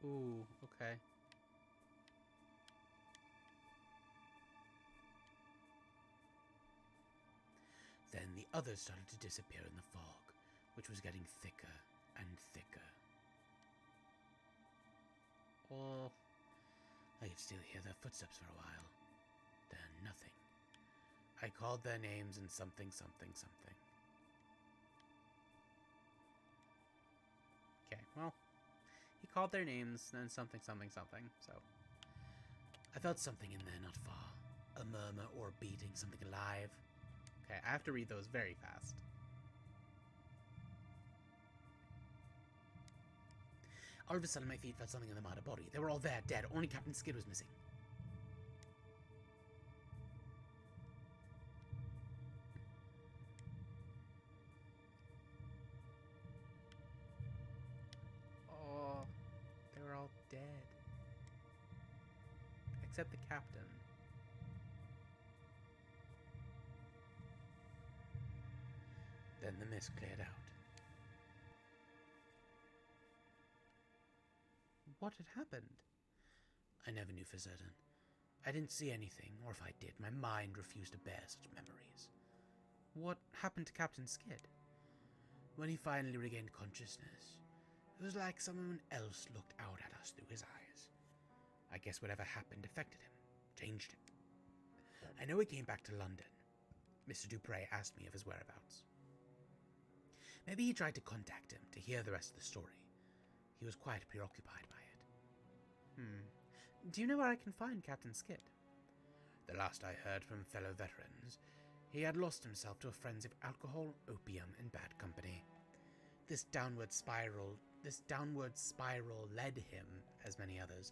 Ooh, okay. Then the others started to disappear in the fog, which was getting thicker and thicker. Oh, I could still hear their footsteps for a while. Then nothing. I called their names and something, something, something. okay, well, he called their names, then something, something, something, so. I felt something in there not far. A murmur or a beating, something alive. Okay, I have to read those very fast. All of a sudden, my feet felt something in the Marder body. They were all there, dead. Only Captain Skid was missing. Oh, they were all dead. Except the captain. Then the mist cleared out. What had happened? I never knew for certain. I didn't see anything, or if I did, my mind refused to bear such memories. What happened to Captain Skid? When he finally regained consciousness, it was like someone else looked out at us through his eyes. I guess whatever happened affected him, changed him. I know he came back to London. Mr. Dupre asked me of his whereabouts. Maybe he tried to contact him to hear the rest of the story. He was quite preoccupied by it. Do you know where I can find Captain Skid? The last I heard from fellow veterans, he had lost himself to a frenzy of alcohol, opium, and bad company. This downward spiral led him, as many others,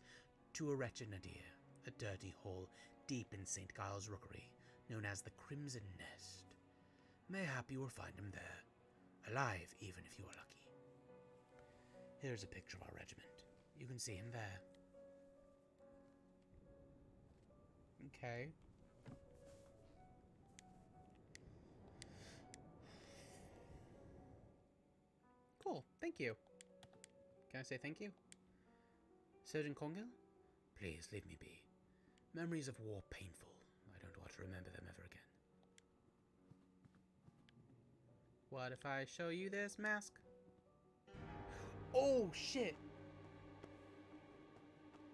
to a wretched nadir, a dirty hole deep in St. Giles' Rookery, known as the Crimson Nest. Mayhap you will find him there, alive even if you are lucky. Here's a picture of our regiment. You can see him there. Okay. Cool, thank you. Can I say thank you? Surgeon Corngill? Please, leave me be. Memories of war painful. I don't want to remember them ever again. What if I show you this mask? Oh, shit!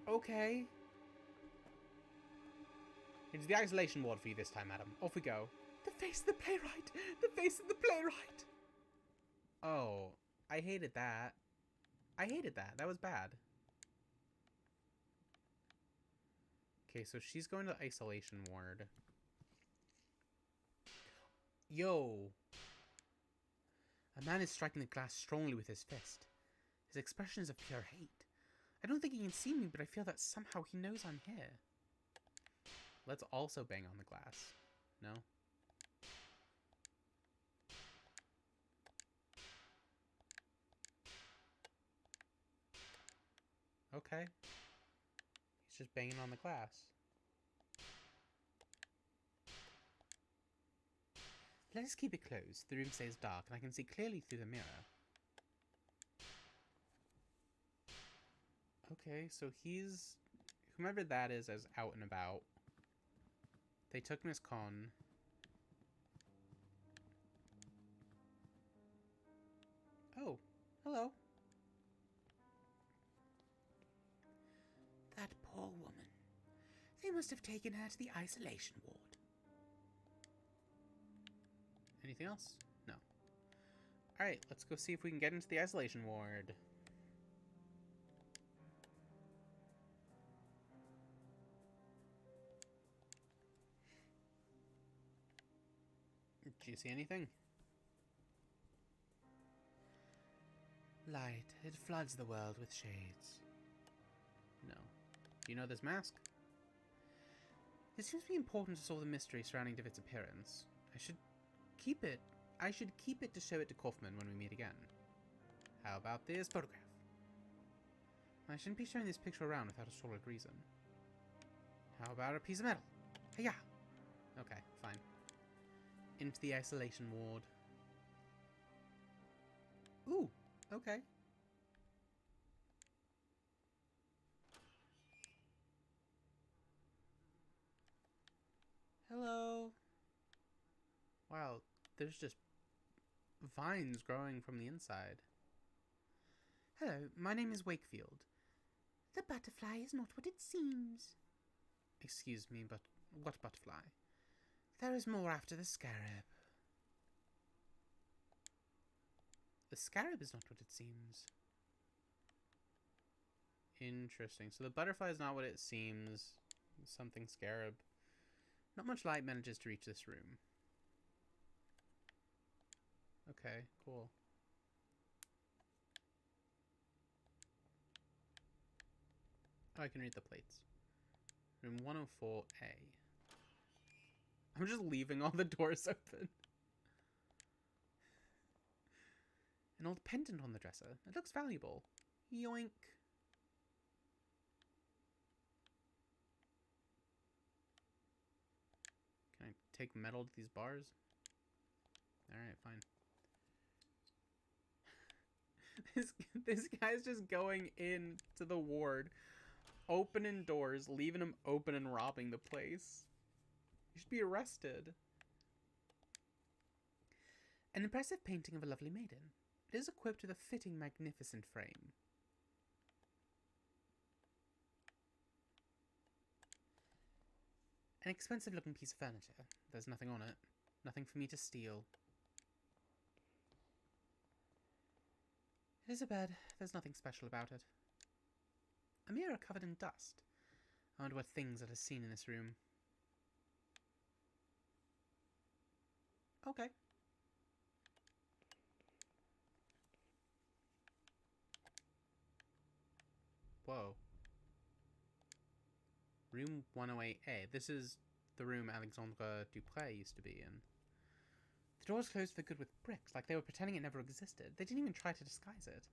Okay. It's the isolation ward for you this time, madam. Off we go. The face of the playwright! The face of the playwright! Oh, I hated that. I hated that. That was bad. Okay, so she's going to the isolation ward. Yo. A man is striking the glass strongly with his fist. His expression is of pure hate. I don't think he can see me, but I feel that somehow he knows I'm here. Let's also bang on the glass. No? Okay. He's just banging on the glass. Let us keep it closed. The room stays dark, and I can see clearly through the mirror. Okay, so he's... whomever that is out and about. They took Miss Con. Oh, hello. That poor woman. They must have taken her to the isolation ward. Anything else? No. Alright, let's go see if we can get into the isolation ward. Do you see anything? Light. It floods the world with shades. No. Do you know this mask? It seems to be important to solve the mystery surrounding Divit's appearance. I should keep it to show it to Kaufman when we meet again. How about this photograph? I shouldn't be showing this picture around without a solid reason. How about a piece of metal? Hiya! Okay, fine. Into the isolation ward. Ooh, okay. Hello. Wow, there's just vines growing from the inside. Hello, my name is Wakefield. The butterfly is not what it seems. Excuse me, but what butterfly? There is more after the scarab. The scarab is not what it seems. Interesting. So the butterfly is not what it seems. Something scarab. Not much light manages to reach this room. Okay, cool. Oh, I can read the plates. Room 104A. I'm just leaving all the doors open. An old pendant on the dresser. It looks valuable. Yoink. Can I take metal to these bars? Alright, fine. This guy's just going into the ward, opening doors, leaving them open and robbing the place. You should be arrested. An impressive painting of a lovely maiden. It is equipped with a fitting, magnificent frame. An expensive-looking piece of furniture. There's nothing on it. Nothing for me to steal. It is a bed. There's nothing special about it. A mirror covered in dust. I wonder what things it has seen in this room. Okay. Whoa. Room 108A. This is the room Alexandre Dupre used to be in. The doors closed for good with bricks, like they were pretending it never existed. They didn't even try to disguise it.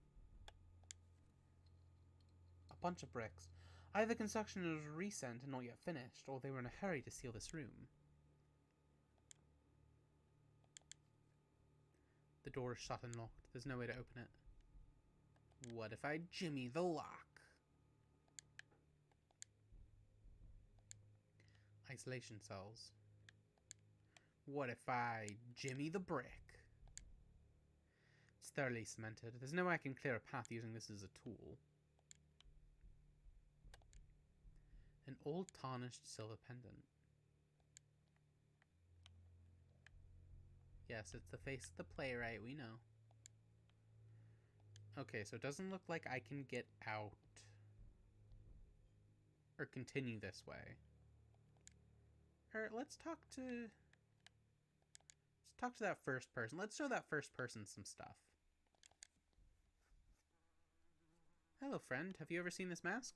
A bunch of bricks. Either construction was recent and not yet finished, or they were in a hurry to seal this room. The door is shut and locked. There's no way to open it. What if I jimmy the lock? Isolation cells. What if I jimmy the brick? It's thoroughly cemented. There's no way I can clear a path using this as a tool. An old tarnished silver pendant. Yes, it's the face of the playwright, we know. Okay, so it doesn't look like I can get out or continue this way. Let's talk to that first person. Let's show that first person some stuff. Hello, friend. Have you ever seen this mask?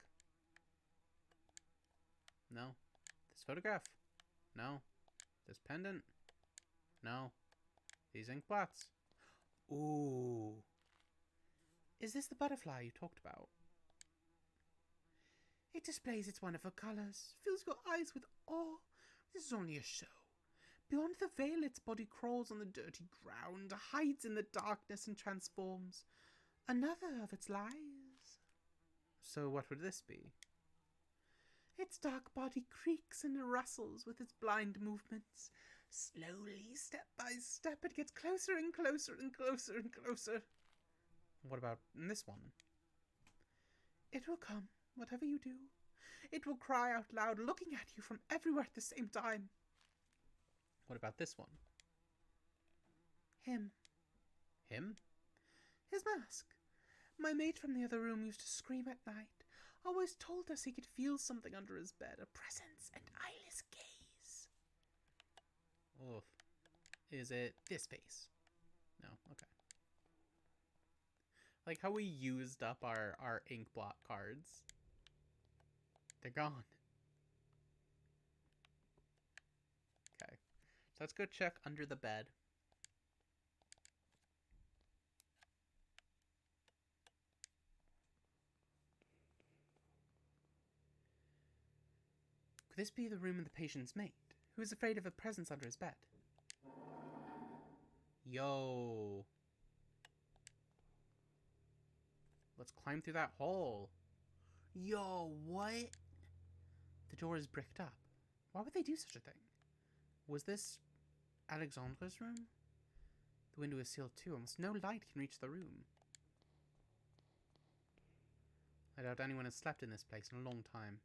No. This photograph? No. This pendant? No. These ink blots? Ooh. Is this the butterfly you talked about? It displays its wonderful colours, fills your eyes with awe. This is only a show. Beyond the veil, its body crawls on the dirty ground, hides in the darkness and transforms. Another of its lies. So what would this be? Its dark body creaks and rustles with its blind movements. Slowly, step by step, it gets closer and closer and closer and closer. What about this one? It will come, whatever you do. It will cry out loud, looking at you from everywhere at the same time. What about this one? Him. Him? His mask. My mate from the other room used to scream at night. Always told us he could feel something under his bed, a presence, an eyeless gaze. Oh, is it this face? No, okay. Like how we used up our ink blot cards. They're gone. Okay, so let's go check under the bed. Could this be the room of the patient's mate, who is afraid of a presence under his bed? Yo. Let's climb through that hole. Yo, what? The door is bricked up. Why would they do such a thing? Was this Alexandre's room? The window is sealed too. Almost no light can reach the room. I doubt anyone has slept in this place in a long time.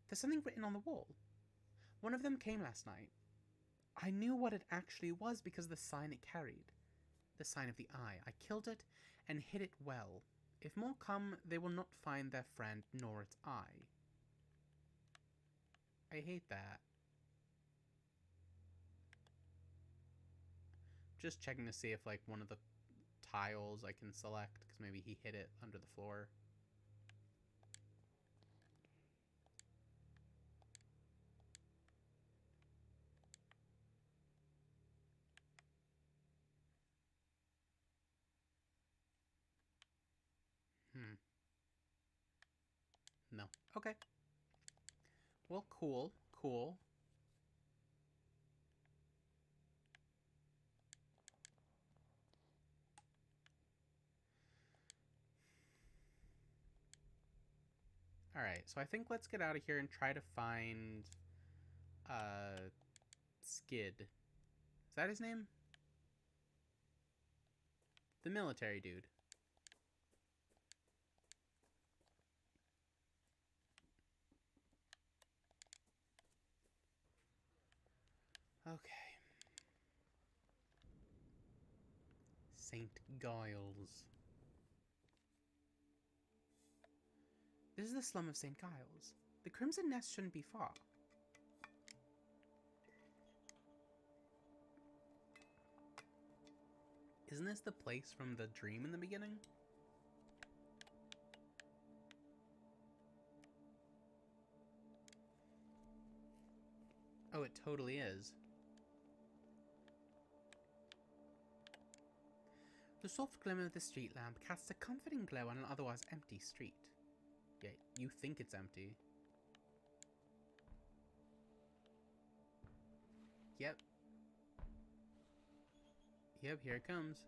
There's something written on the wall. One of them came last night. I knew what it actually was because of the sign it carried. The sign of the eye. I killed it and hid it well. If more come, they will not find their friend nor its eye. I hate that. Just checking to see if like one of the tiles I can select, because maybe he hid it under the floor. No. Okay. Well, cool. Cool. Alright, so I think let's get out of here and try to find Skid. Is that his name? The military dude. Okay. St. Giles. This is the slum of St. Giles. The Crimson Nest shouldn't be far. Isn't this the place from the dream in the beginning? Oh, it totally is. The soft glimmer of the street lamp casts a comforting glow on an otherwise empty street. Yeah, you think it's empty. Yep. Yep, here it comes.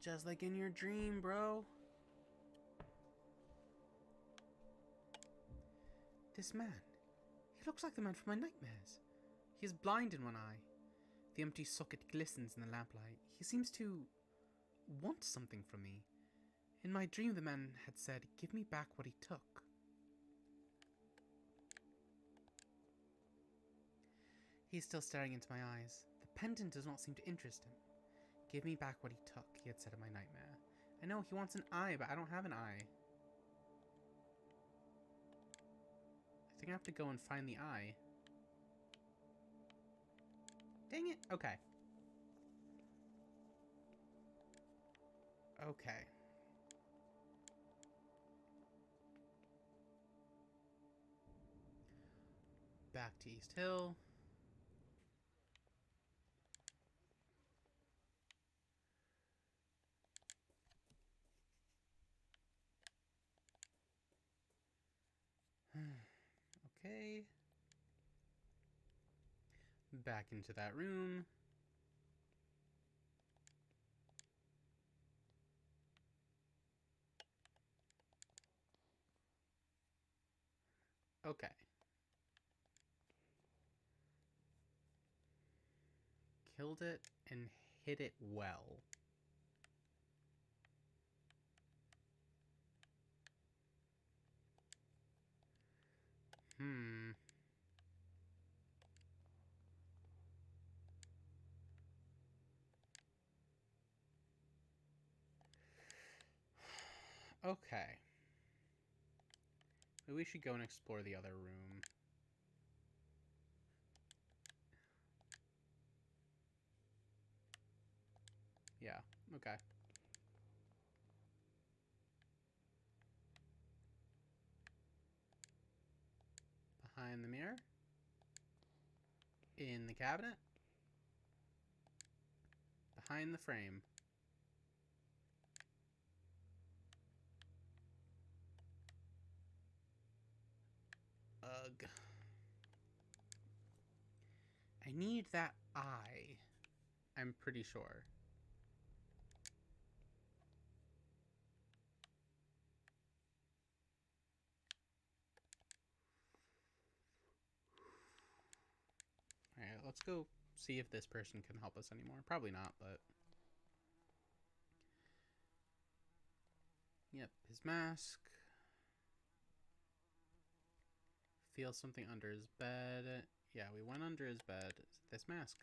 Just like in your dream, bro. This man. He looks like the man from my nightmares. He is blind in one eye. The empty socket glistens in the lamplight. He seems to want something from me. In my dream, the man had said, "Give me back what he took." He's still staring into my eyes. The pendant does not seem to interest him. "Give me back what he took," he had said in my nightmare. I know he wants an eye, but I don't have an eye. I think I have to go and find the eye. Dang it. Okay. Okay. Back to East Hill. Okay. Back into that room. Okay. Killed it and hit it well. Okay. Maybe we should go and explore the other room. Yeah, okay. Behind the mirror. In the cabinet. Behind the frame. Ugh. I need that eye. I'm pretty sure. Alright, let's go see if this person can help us anymore. Probably not, but... Yep, his mask. Feel something under his bed. Yeah, we went under his bed. Is it this mask?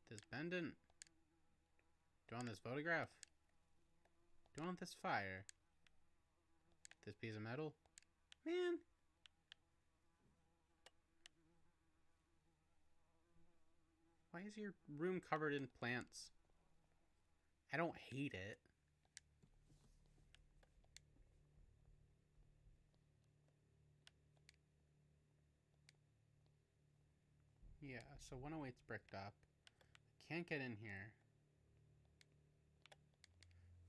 This pendant? Do you want this photograph? Do you want this fire? This piece of metal? Man! Why is your room covered in plants? I don't hate it. Yeah, so 108's bricked up. Can't get in here.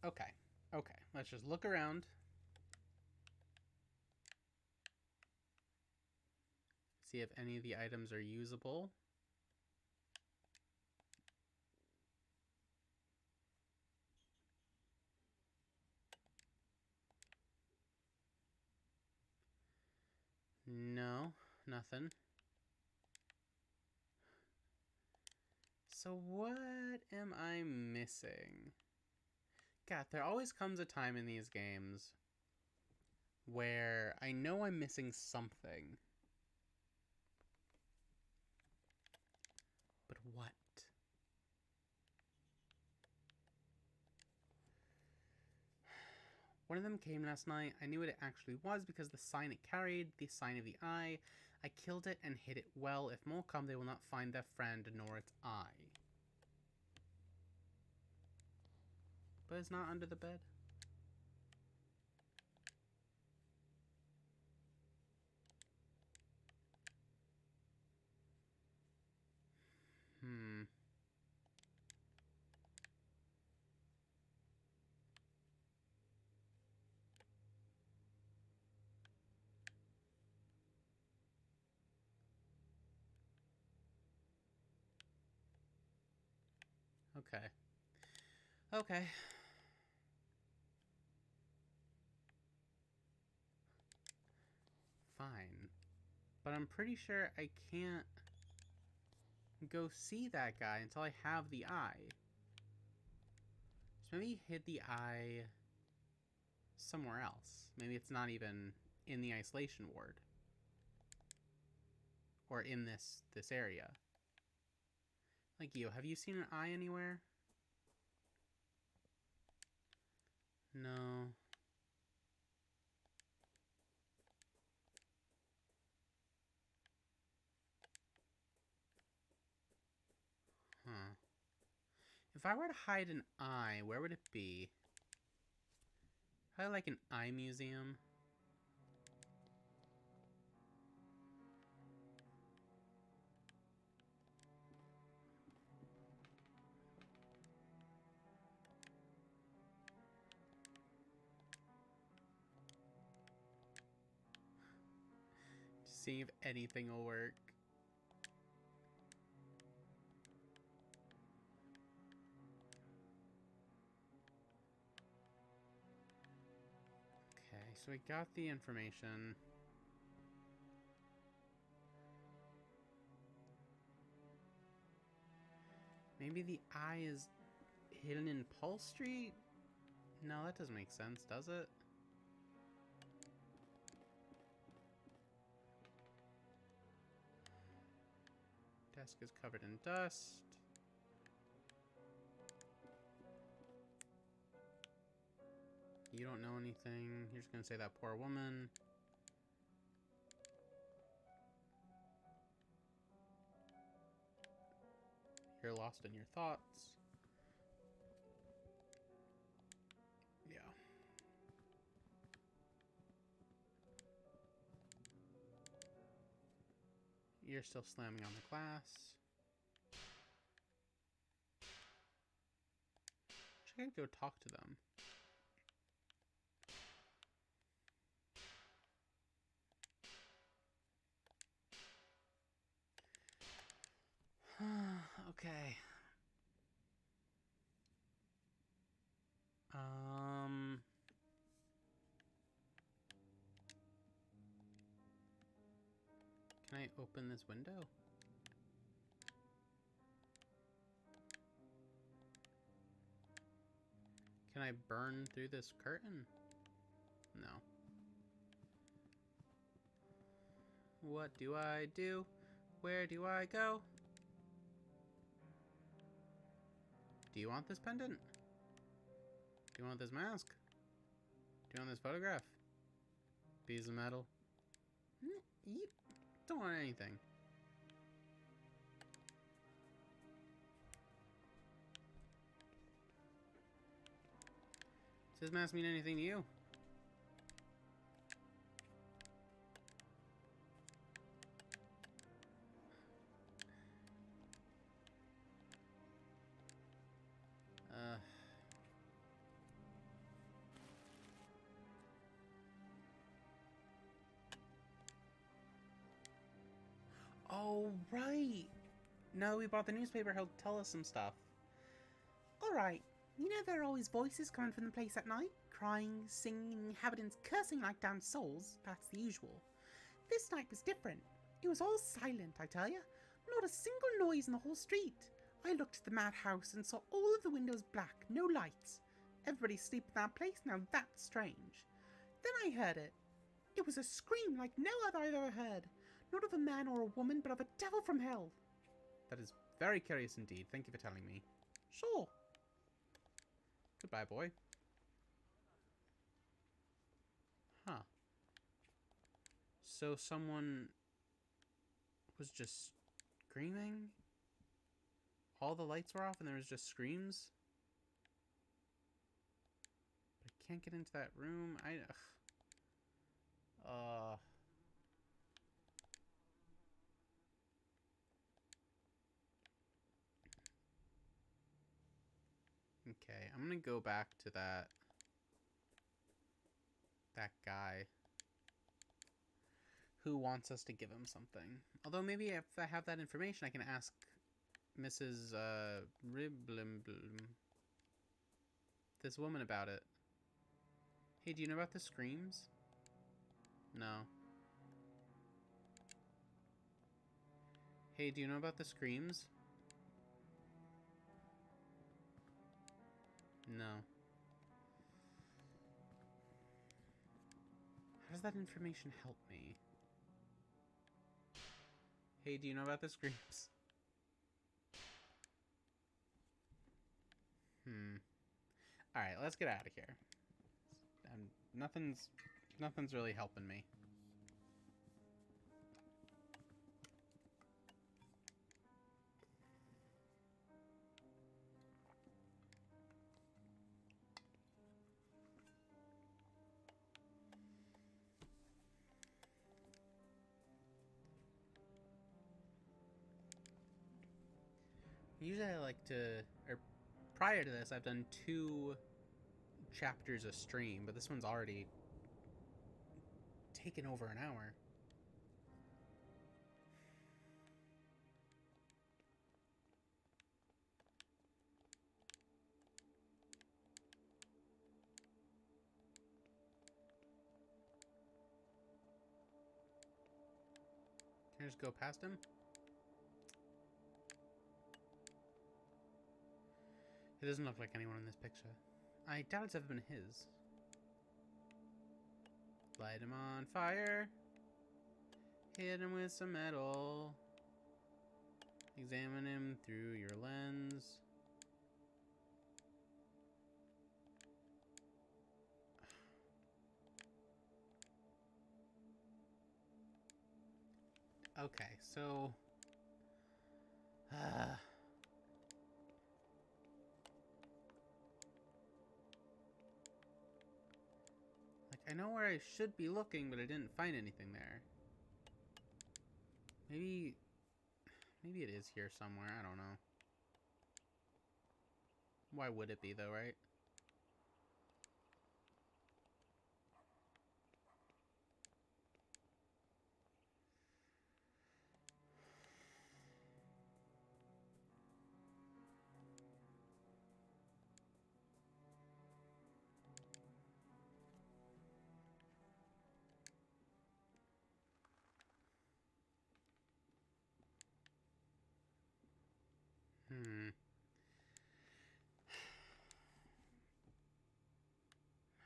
Okay, okay. Let's just look around. See if any of the items are usable. No, nothing. So what am I missing? God, there always comes a time in these games where I know I'm missing something. But what? One of them came last night. I knew what it actually was because the sign it carried, the sign of the eye. I killed it and hid it well. If more come, they will not find their friend nor its eye. But it's not under the bed. Okay. Okay. Fine. But I'm pretty sure I can't go see that guy until I have the eye. So maybe he hid the eye somewhere else. Maybe it's not even in the isolation ward. Or in this area. Like you, have you seen an eye anywhere? No. Huh. If I were to hide an eye, where would it be? Probably like an eye museum. See if anything will work. Okay, so we got the information. Maybe the eye is hidden in Pulse Street? No, that doesn't make sense, does it? Desk is covered in dust. You don't know anything. You're just gonna say that poor woman. You're lost in your thoughts. Yeah. You're still slamming on the glass. Should I go talk to them? Okay. Can I open this window? Can I burn through this curtain? No. What do I do? Where do I go? Do you want this pendant? Do you want this mask? Do you want this photograph? Piece of metal? You don't want anything. Does this mask mean anything to you? Oh, right. No, we bought the newspaper. He'll tell us some stuff. Alright, you know there are always voices coming from the place at night? Crying, singing, inhabitants cursing like damned souls. That's the usual. This night was different. It was all silent, I tell ya. Not a single noise in the whole street. I looked at the madhouse and saw all of the windows black, no lights. Everybody asleep in that place, now that's strange. Then I heard it. It was a scream like no other I've ever heard. Not of a man or a woman, but of a devil from hell. That is very curious indeed. Thank you for telling me. Sure. Goodbye, boy. So someone was just screaming? All the lights were off and there was just screams? But I can't get into that room. Okay, I'm gonna go back to that guy who wants us to give him something. Although maybe if I have that information, I can ask Mrs. Ribblimblim, this woman, about it. Hey, do you know about the screams? No. Hey, do you know about the screams? No. How does that information help me? Hey, do you know about the screams? Alright, let's get out of here. Nothing's really helping me. Usually I like to, or prior to this, I've done 2 chapters a stream, but this one's already taken over an hour. Can I just go past him? It doesn't look like anyone in this picture. I doubt it's ever been his. Light him on fire. Hit him with some metal. Examine him through your lens. Okay, so... like, I know where I should be looking, but I didn't find anything there. Maybe it is here somewhere, I don't know. Why would it be though, right?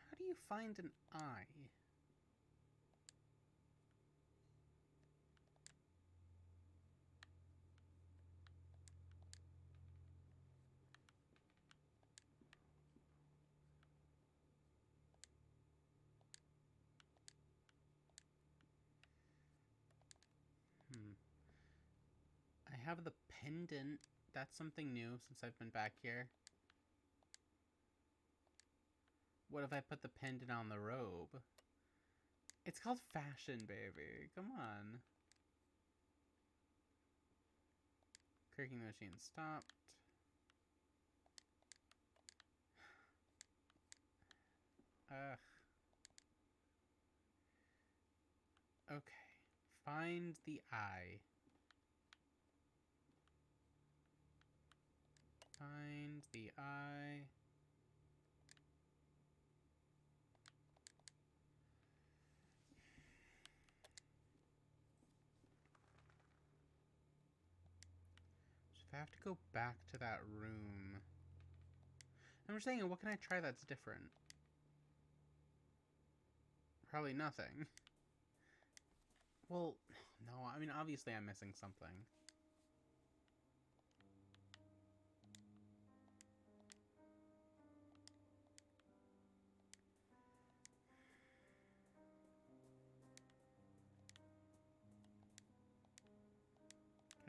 How do you find an eye? I have the pendant. That's something new since I've been back here. What if I put the pendant on the robe? It's called fashion, baby. Come on. Creaking the machine stopped. Ugh. Okay. Find the eye. Find the eye. So if I have to go back to that room... I'm just saying, what can I try that's different? Probably nothing. Well, no, I mean, obviously I'm missing something.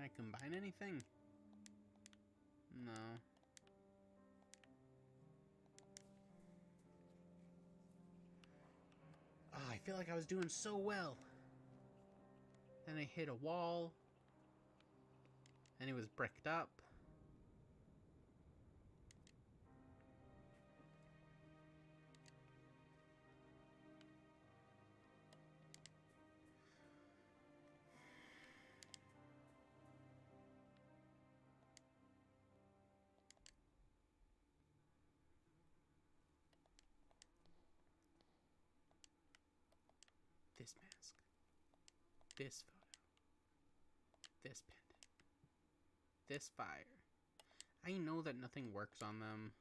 Can I combine anything? No. Oh, I feel like I was doing so well. Then I hit a wall. And it was bricked up. This mask. This photo. This pendant. This fire. I know that nothing works on them.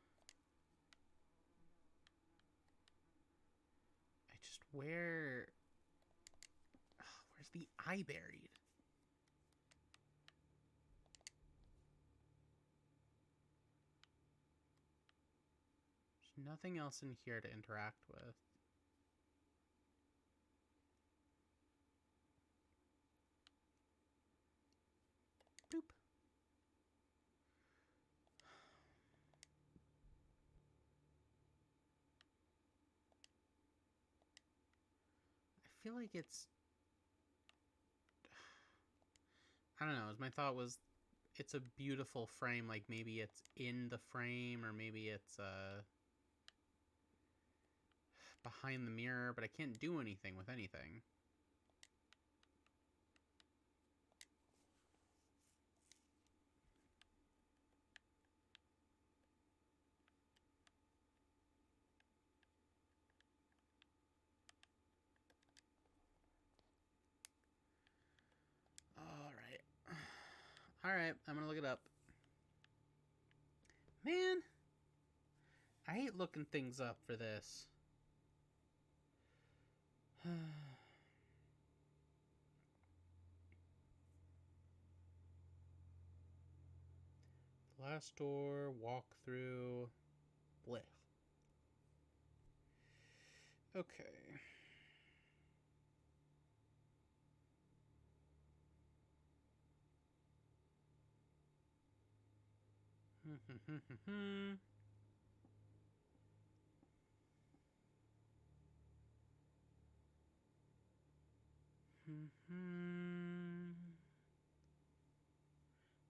I just, where's the eye buried? There's nothing else in here to interact with. Boop. I feel like it's... I don't know. My thought was it's a beautiful frame. Like maybe it's in the frame or maybe it's behind the mirror, but I can't do anything with anything. Alright, I'm gonna look it up. Man, I hate looking things up for this. Last door, walkthrough, blech. Okay.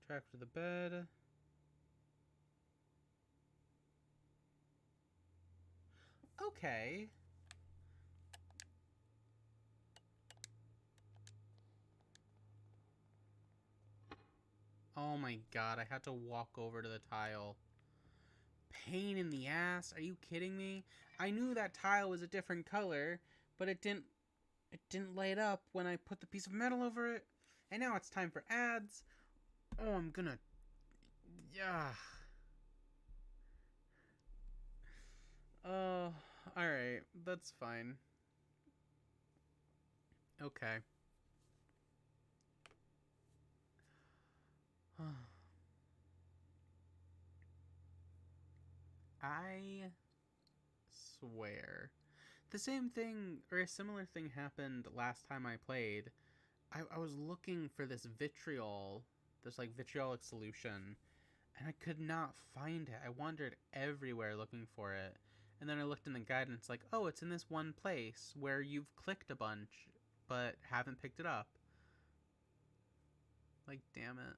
Track to the bed. Okay. Oh my god, I had to walk over to the tile. Pain in the ass. Are you kidding me? I knew that tile was a different color, but it didn't light up when I put the piece of metal over it. And now it's time for ads. Oh, I'm gonna... Yeah. Oh, alright. That's fine. Okay. I swear. The same thing, or a similar thing, happened last time I played. I was looking for this vitriol, this like vitriolic solution, and I could not find it. I wandered everywhere looking for it. And then I looked in the guide and it's like, oh, it's in this one place where you've clicked a bunch, but haven't picked it up. Like, damn it.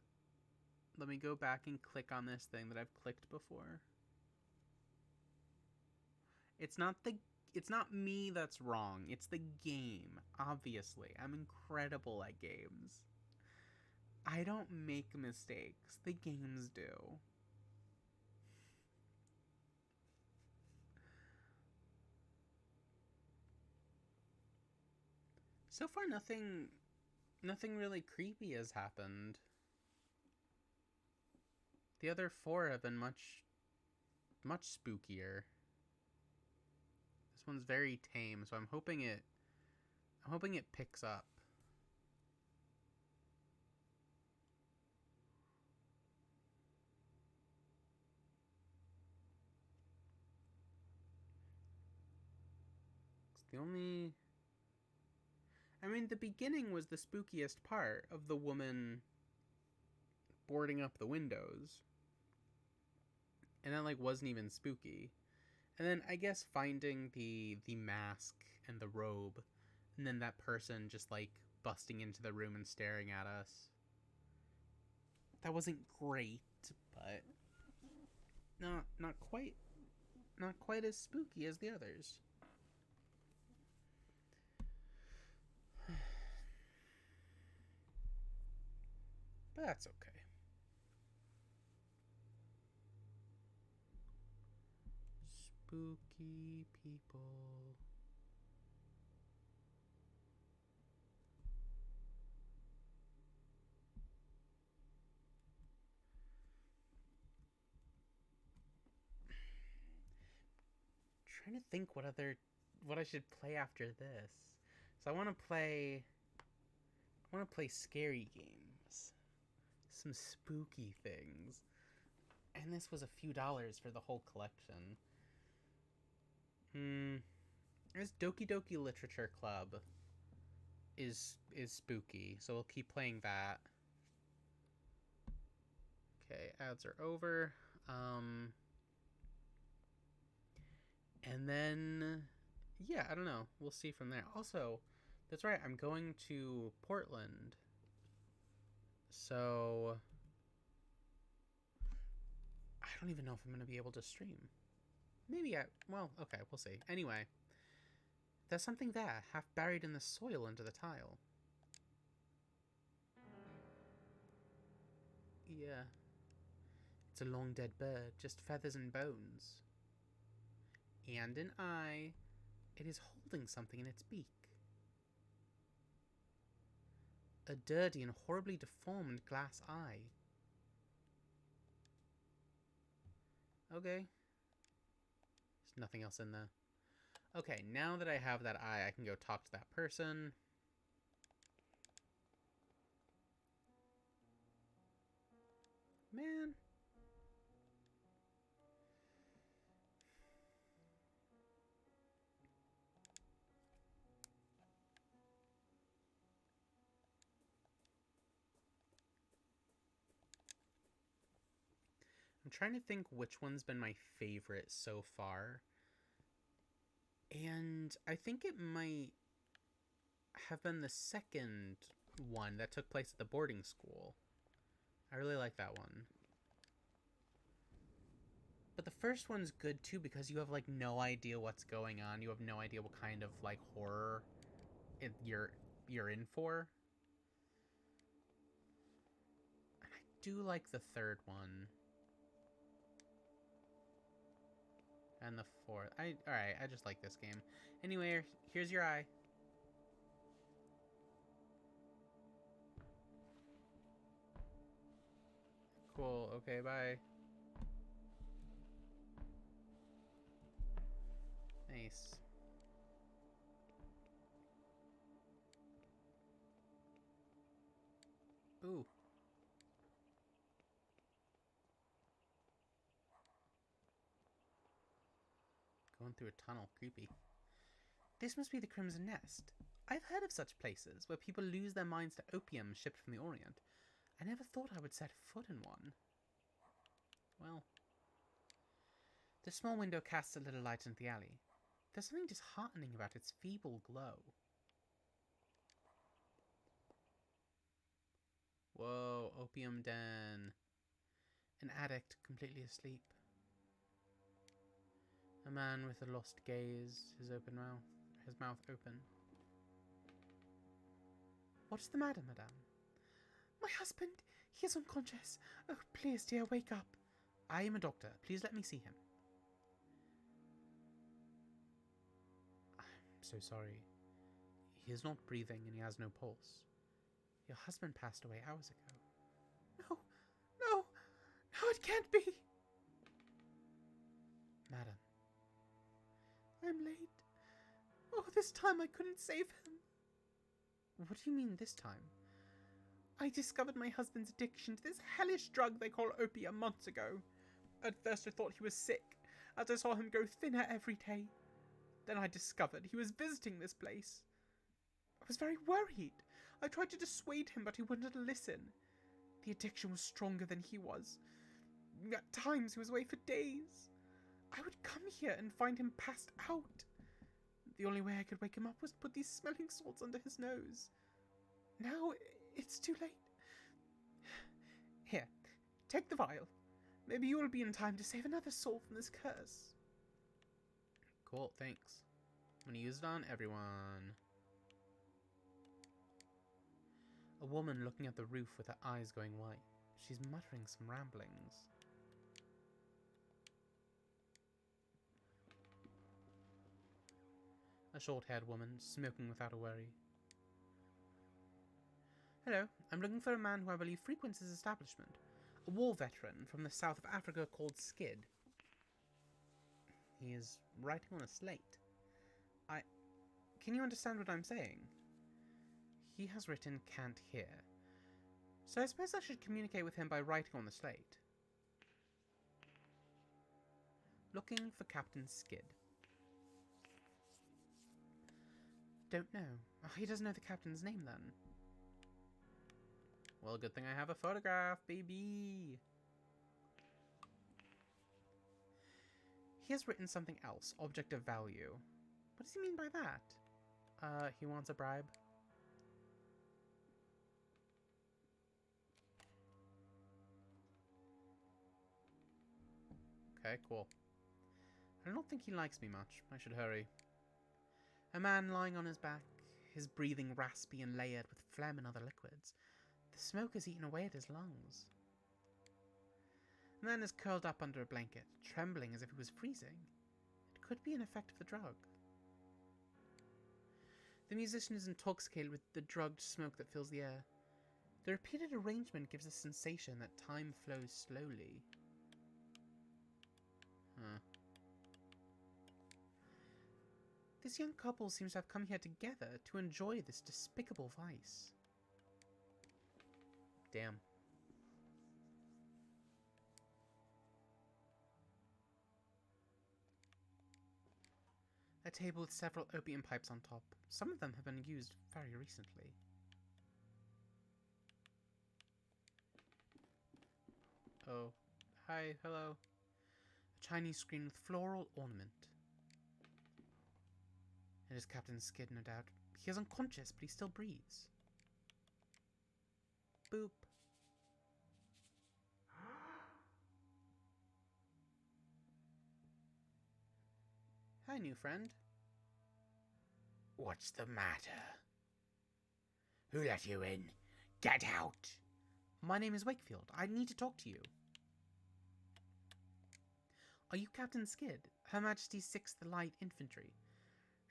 Let me go back and click on this thing that I've clicked before. It's not me that's wrong. It's the game, obviously. I'm incredible at games. I don't make mistakes. The games do. So far, nothing really creepy has happened. The other 4 have been much spookier. This one's very tame, so I'm hoping it picks up. It's the only... I mean, the beginning was the spookiest part of the woman boarding up the windows. And that, like, wasn't even spooky. And then, I guess, finding the mask and the robe, and then that person just, like, busting into the room and staring at us. That wasn't great, but not quite as spooky as the others. But that's okay. Spooky people. Trying to think what I should play after this. So I want to play scary games. Some spooky things. And this was a few dollars for the whole collection. This Doki Doki Literature Club is spooky, so we'll keep playing that. Okay, ads are over. And then, yeah, I don't know. We'll see from there. Also, that's right, I'm going to Portland. So, I don't even know if I'm going to be able to stream. Maybe well, okay, we'll see. Anyway, there's something there, half buried in the soil under the tile. Yeah. It's a long dead bird, just feathers and bones. And an eye. It is holding something in its beak. A dirty and horribly deformed glass eye. Okay. There's nothing else in there. Okay, now that I have that eye, I can go talk to that person. Man. I'm trying to think which one's been my favorite so far. And I think it might have been the second one that took place at the boarding school. I really like that one. But the first one's good too because you have like no idea what's going on. You have no idea what kind of like horror you're in for. And I do like the third one. And the fourth. Alright, I just like this game. Anyway, here's your eye. Cool, okay, bye. Nice. Ooh. Going through a tunnel, creepy. This must be the Crimson Nest. I've heard of such places where people lose their minds to opium shipped from the Orient. I never thought I would set foot in one. Well, the small window casts a little light into the alley. There's something disheartening about its feeble glow. Whoa, opium den. An addict completely asleep. A man with a lost gaze, his mouth open. What's the matter, madame? My husband, he is unconscious. Oh, please, dear, wake up. I am a doctor. Please let me see him. I'm so sorry. He is not breathing and he has no pulse. Your husband passed away hours ago. No, it can't be. Madam. I'm late. Oh, this time I couldn't save him. What do you mean this time? I discovered my husband's addiction to this hellish drug they call opium months ago. At first I thought he was sick, as I saw him go thinner every day. Then I discovered he was visiting this place. I was very worried. I tried to dissuade him, but he wouldn't listen. The addiction was stronger than he was. At times he was away for days. I would come here and find him passed out. The only way I could wake him up was to put these smelling salts under his nose. Now it's too late. Here, take the vial. Maybe you will be in time to save another soul from this curse. Cool, thanks. I'm gonna use it on everyone. A woman looking at the roof with her eyes going white. She's muttering some ramblings. A short-haired woman, smoking without a worry. Hello, I'm looking for a man who I believe frequents his establishment. A war veteran from the south of Africa called Skid. He is writing on a slate. Can you understand what I'm saying? He has written "can't hear." So I suppose I should communicate with him by writing on the slate. Looking for Captain Skid. Don't know. Oh, he doesn't know the captain's name then. Well, good thing I have a photograph, baby. He has written something else, object of value. What does he mean by that? He wants a bribe. Okay, cool. I don't think he likes me much. I should hurry. A man lying on his back, his breathing raspy and layered with phlegm and other liquids. The smoke has eaten away at his lungs. The man is curled up under a blanket, trembling as if he was freezing. It could be an effect of the drug. The musician is intoxicated with the drugged smoke that fills the air. The repeated arrangement gives a sensation that time flows slowly. This young couple seems to have come here together to enjoy this despicable vice. Damn. A table with several opium pipes on top. Some of them have been used very recently. Oh. Hi, hello. A Chinese screen with floral ornament. It is Captain Skid, no doubt. He is unconscious, but he still breathes. Boop. Hi, new friend. What's the matter? Who let you in? Get out! My name is Wakefield. I need to talk to you. Are you Captain Skid, Her Majesty's 6th Light Infantry?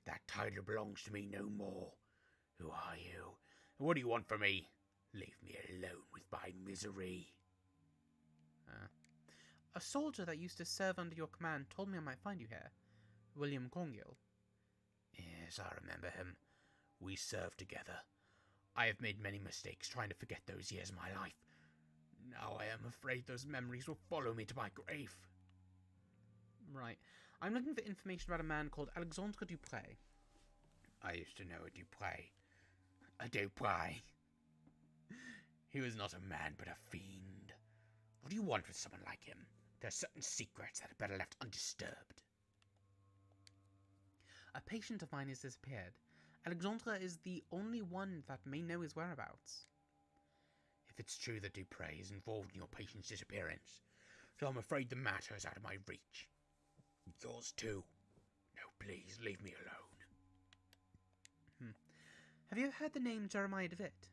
That title belongs to me no more. Who are you? And what do you want from me? Leave me alone with my misery. A soldier that used to serve under your command told me I might find you here. William Congill. Yes, I remember him. We served together. I have made many mistakes trying to forget those years of my life. Now I am afraid those memories will follow me to my grave. Right. I'm looking for information about a man called Alexandre Dupre. I used to know a Dupre. A Dupre. He was not a man, but a fiend. What do you want with someone like him? There are certain secrets that are better left undisturbed. A patient of mine has disappeared. Alexandre is the only one that may know his whereabouts. If it's true that Dupre is involved in your patient's disappearance, so I'm afraid the matter is out of my reach. Yours too. No, please, leave me alone. Have you ever heard the name Jeremiah DeWitt?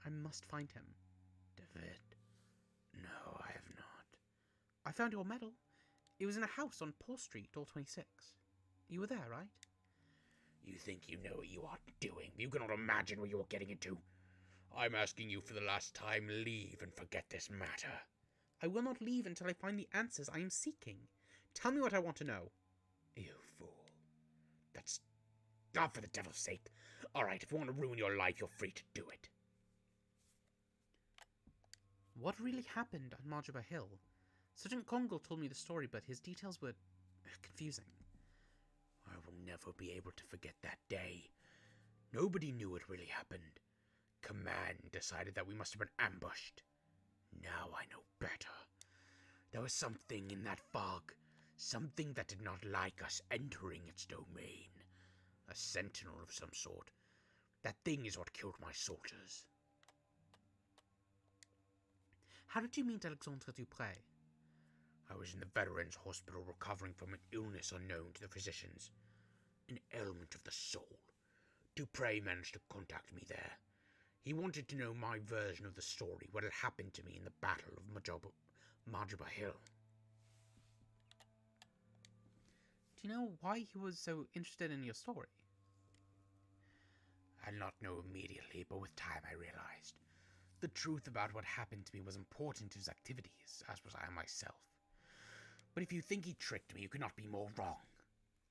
I must find him. DeWitt? No, I have not. I found your medal. It was in a house on Paul Street, door 26. You were there, right? You think you know what you are doing. You cannot imagine what you are getting into. I'm asking you for the last time, leave and forget this matter. I will not leave until I find the answers I am seeking. Tell me what I want to know. You fool. That's not for the devil's sake. Alright, if you want to ruin your life, you're free to do it. What really happened on Marjaba Hill? Sergeant Congill told me the story, but his details were confusing. I will never be able to forget that day. Nobody knew what really happened. Command decided that we must have been ambushed. Now I know better. There was something in that fog, something that did not like us entering its domain. A sentinel of some sort. That thing is what killed my soldiers. How did you meet Alexandre Dupre? I was in the Veterans Hospital recovering from an illness unknown to the physicians. An ailment of the soul. Dupre managed to contact me there. He wanted to know my version of the story, what had happened to me in the Battle of Majuba Hill. Do you know why he was so interested in your story? I did not know immediately, but with time I realized. The truth about what happened to me was important to his activities, as was I myself. But if you think he tricked me, you cannot be more wrong.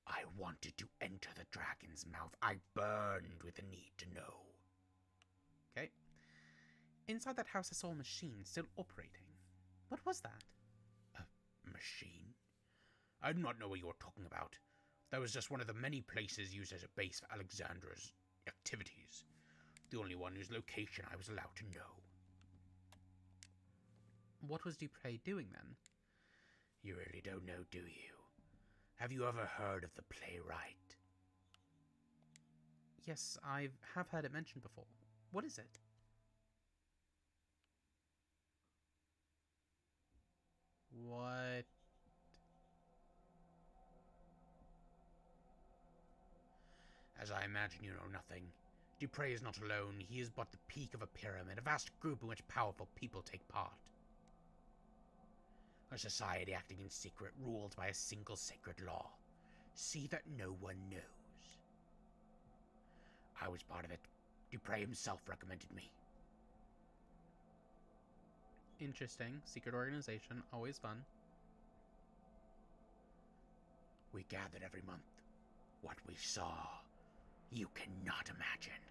I wanted to enter the dragon's mouth. I burned with the need to know. Okay. Inside that house I saw a machine still operating. What was that? A machine? I do not know what you are talking about. That was just one of the many places used as a base for Alexandra's activities. The only one whose location I was allowed to know. What was Dupre doing then? You really don't know, do you? Have you ever heard of the playwright? Yes, I have heard it mentioned before. What is it? What? As I imagine you know nothing. Dupre is not alone. He is but the peak of a pyramid, a vast group in which powerful people take part. A society acting in secret, ruled by a single sacred law. See that no one knows. I was part of it. Dupre himself recommended me. Interesting. Secret organization. Always fun. We gathered every month. What we saw, you cannot imagine.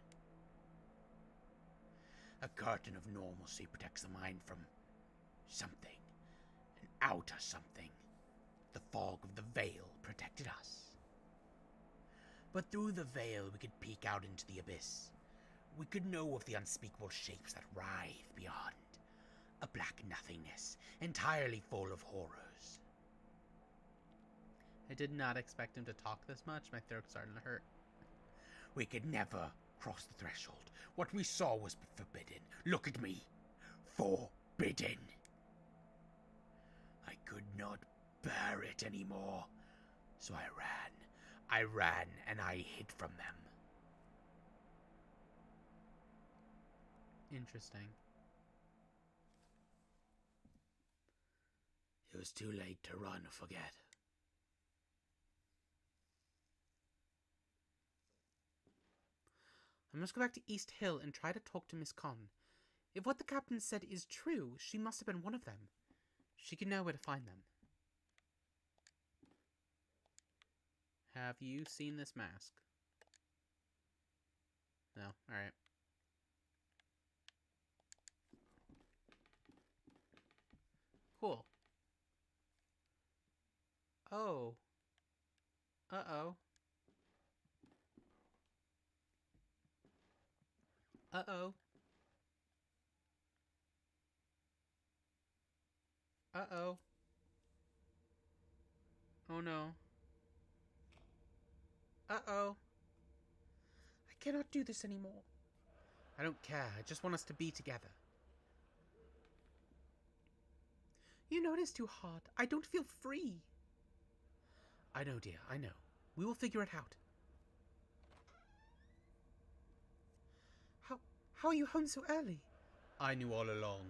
A curtain of normalcy protects the mind from something. An outer something. The fog of the veil protected us. But through the veil we could peek out into the abyss. We could know of the unspeakable shapes that writhe beyond. A black nothingness, entirely full of horrors. I did not expect him to talk this much. My throat's starting to hurt. We could never cross the threshold. What we saw was forbidden. Look at me. Forbidden. I could not bear it anymore. So I ran. I ran and I hid from them. Interesting. It was too late to run or forget. I must go back to East Hill and try to talk to Miss Conn. If what the captain said is true, she must have been one of them. She can know where to find them. Have you seen this mask? No? Alright. Cool. Oh. Uh-oh. Uh-oh. Uh-oh. Oh no. Uh-oh. I cannot do this anymore. I don't care. I just want us to be together. You know it is too hard. I don't feel free. I know, dear. I know. We will figure it out. How are you home so early? I knew all along.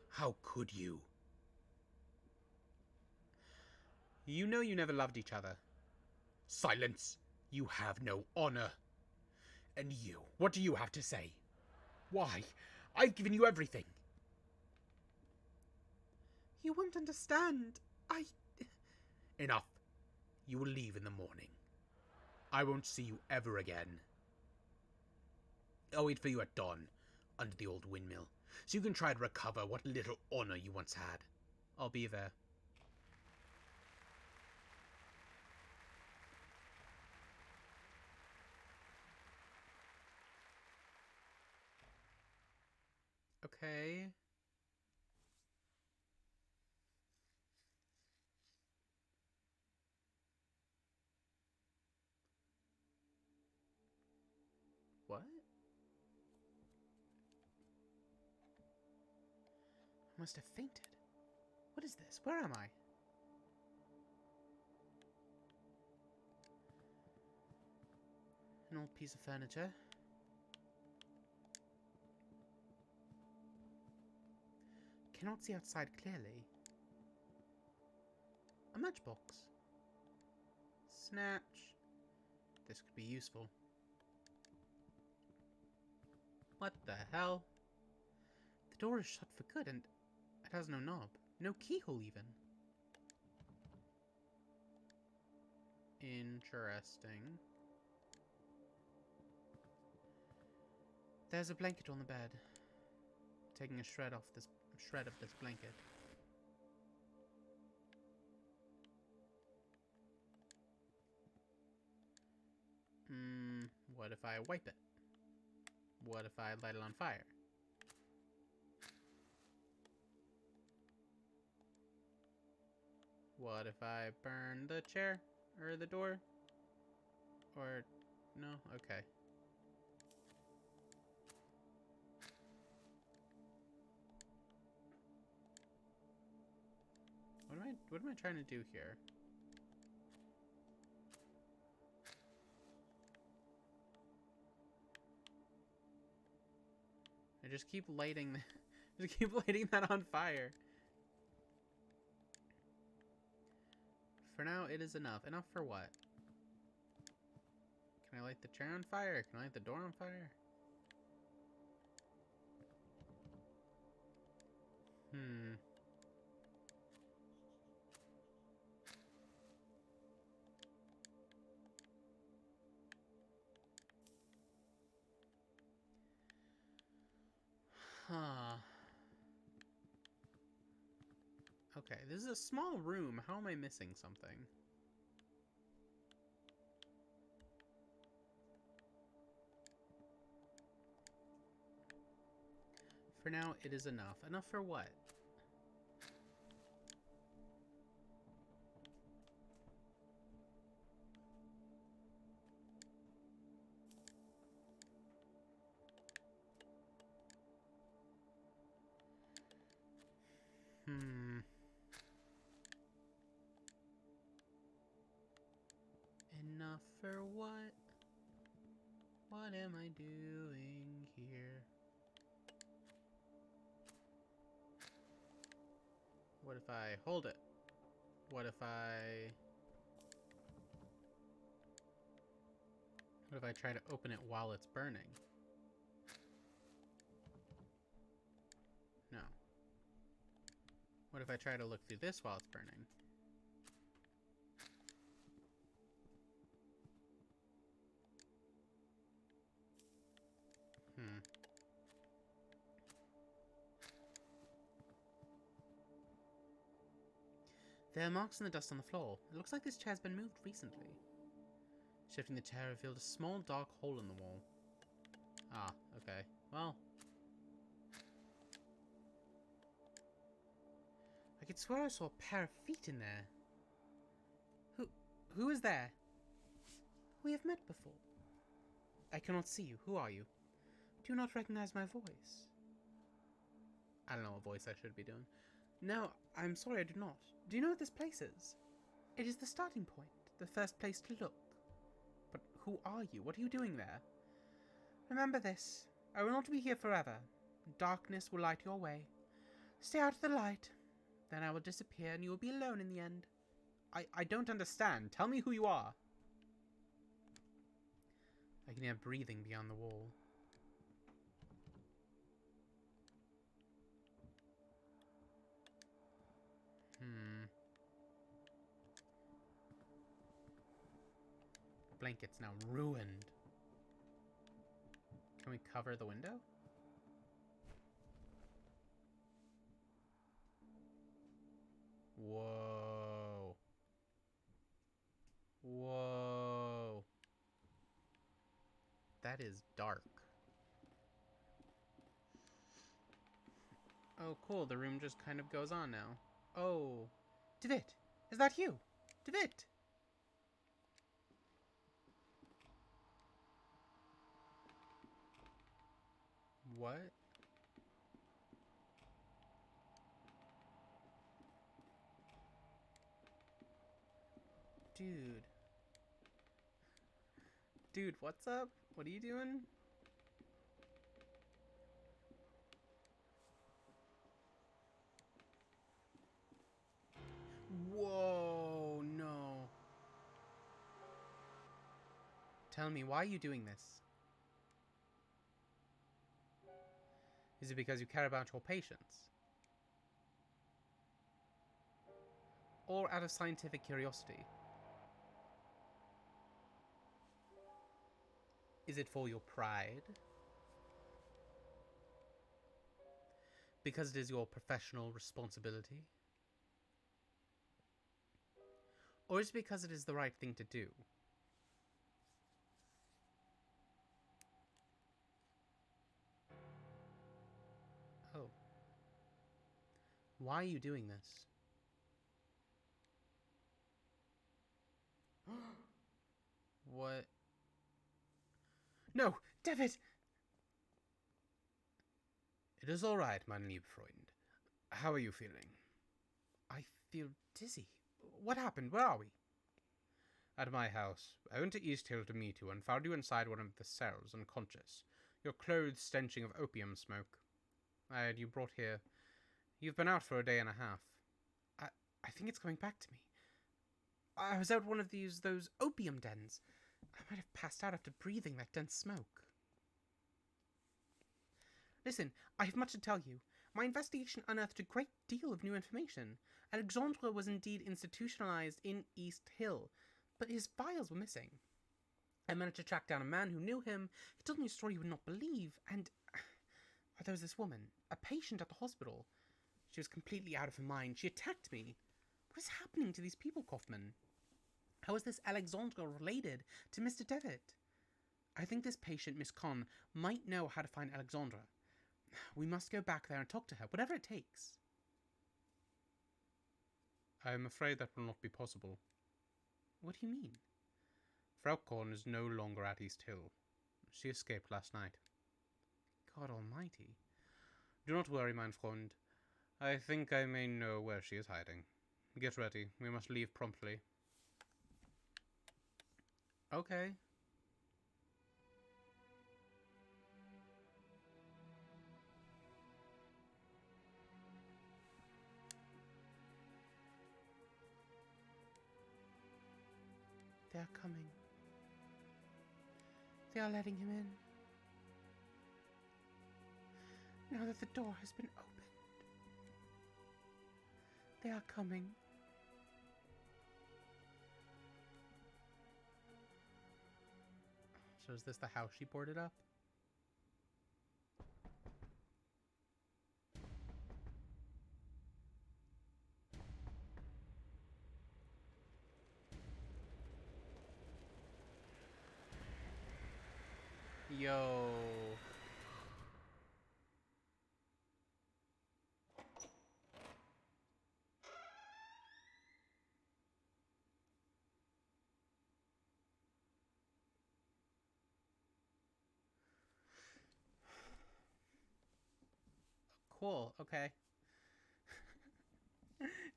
How could you? You know you never loved each other. Silence! You have no honor. And you, what do you have to say? Why? I've given you everything. You won't understand. Enough. You will leave in the morning. I won't see you ever again. I'll wait for you at dawn, under the old windmill, so you can try to recover what little honor you once had. I'll be there. Okay. What? I must have fainted. What is this? Where am I? An old piece of furniture. Cannot see outside clearly. A matchbox. Snatch. This could be useful. What the hell? The door is shut for good and it has no knob. No keyhole even. Interesting. There's a blanket on the bed. Taking a shred of this blanket. What if I wipe it? What if I light it on fire? What if I burn the chair? Or the door? Or... no? Okay. What am I trying to do here? I just keep lighting that on fire. For now, it is enough. Enough for what? Can I light the chair on fire? Can I light the door on fire? Huh. Okay, this is a small room. How am I missing something? For now, it is enough. Enough for what? Enough for what? What am I doing here? What if I hold it? What if I try to open it while it's burning? No. What if I try to look through this while it's burning? There are marks in the dust on the floor. It looks like this chair's been moved recently. Shifting the chair revealed a small dark hole in the wall. Ah, okay. Well. I could swear I saw a pair of feet in there. Who is there? We have met before. I cannot see you. Who are you? Do you not recognize my voice? I don't know what voice I should be doing. No, I'm sorry I do not. Do you know what this place is? It is the starting point, the first place to look. But who are you? What are you doing there? Remember this. I will not be here forever. Darkness will light your way. Stay out of the light. Then I will disappear and you will be alone in the end. I don't understand. Tell me who you are. I can hear breathing beyond the wall. Blanket's now ruined. Can we cover the window? Whoa. Whoa. That is dark. Oh, cool. The room just kind of goes on now. Oh. DeVitt! Is that you? DeVitt! What? Dude. Dude, what's up? What are you doing? Whoa, no. Tell me, why are you doing this? Is it because you care about your patients? Or out of scientific curiosity? Is it for your pride? Because it is your professional responsibility? Or is it because it is the right thing to do? Oh. Why are you doing this? What? No! DeVitt! It is all right, mein lieb Freund. How are you feeling? I feel dizzy. What happened? Where are we? At my house. I went to East Hill to meet you and found you inside one of the cells, unconscious. Your clothes stenching of opium smoke. I had you brought here. You've been out for a day and a half. I think it's coming back to me. I was out one of those opium dens. I might have passed out after breathing that dense smoke. Listen, I have much to tell you. My investigation unearthed a great deal of new information. Alexandre was indeed institutionalized in East Hill, but his files were missing. I managed to track down a man who knew him. He told me a story you would not believe, and there was this woman, a patient at the hospital. She was completely out of her mind. She attacked me. What is happening to these people, Kaufman? How is this Alexandre related to Mr. DeVitt? I think this patient, Miss Conn, might know how to find Alexandra. We must go back there and talk to her, whatever it takes. I am afraid that will not be possible. What do you mean? Frau Conn is no longer at East Hill. She escaped last night. God almighty. Do not worry, mein Freund. I think I may know where she is hiding. Get ready. We must leave promptly. Okay. They are coming. They are letting him in. Now that the door has been opened. They are coming. So is this the house she boarded up? Yo. Cool, okay.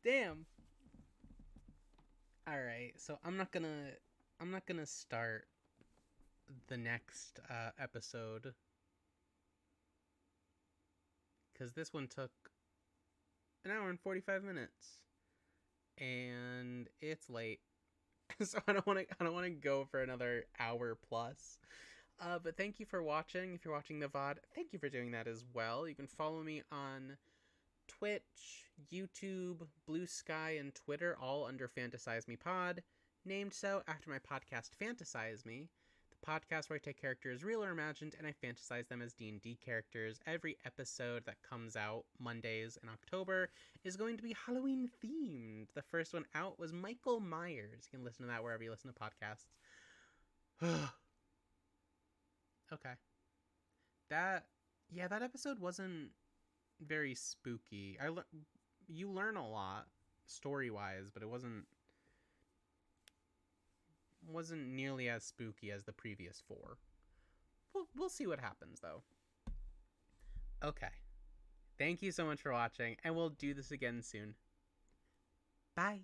Damn. Alright, so I'm not gonna start the next episode, because this one took an hour and 45 minutes and it's late. So I don't want to go for another hour plus. But thank you for watching. If you're watching the VOD, thank you for doing that as well. You can follow me on Twitch, YouTube, Blue Sky, and Twitter, all under Fantasize Me Pod, named so after my podcast Fantasize Me, the podcast where I take characters real or imagined and I fantasize them as D&D characters. Every episode that comes out Mondays in October is going to be Halloween themed. The first one out was Michael Myers. You can listen to that wherever you listen to podcasts. Okay. That episode wasn't very spooky. You learn a lot story-wise, but it wasn't nearly as spooky as the previous 4. We'll see what happens, though. Okay. Thank you so much for watching, and we'll do this again soon. Bye.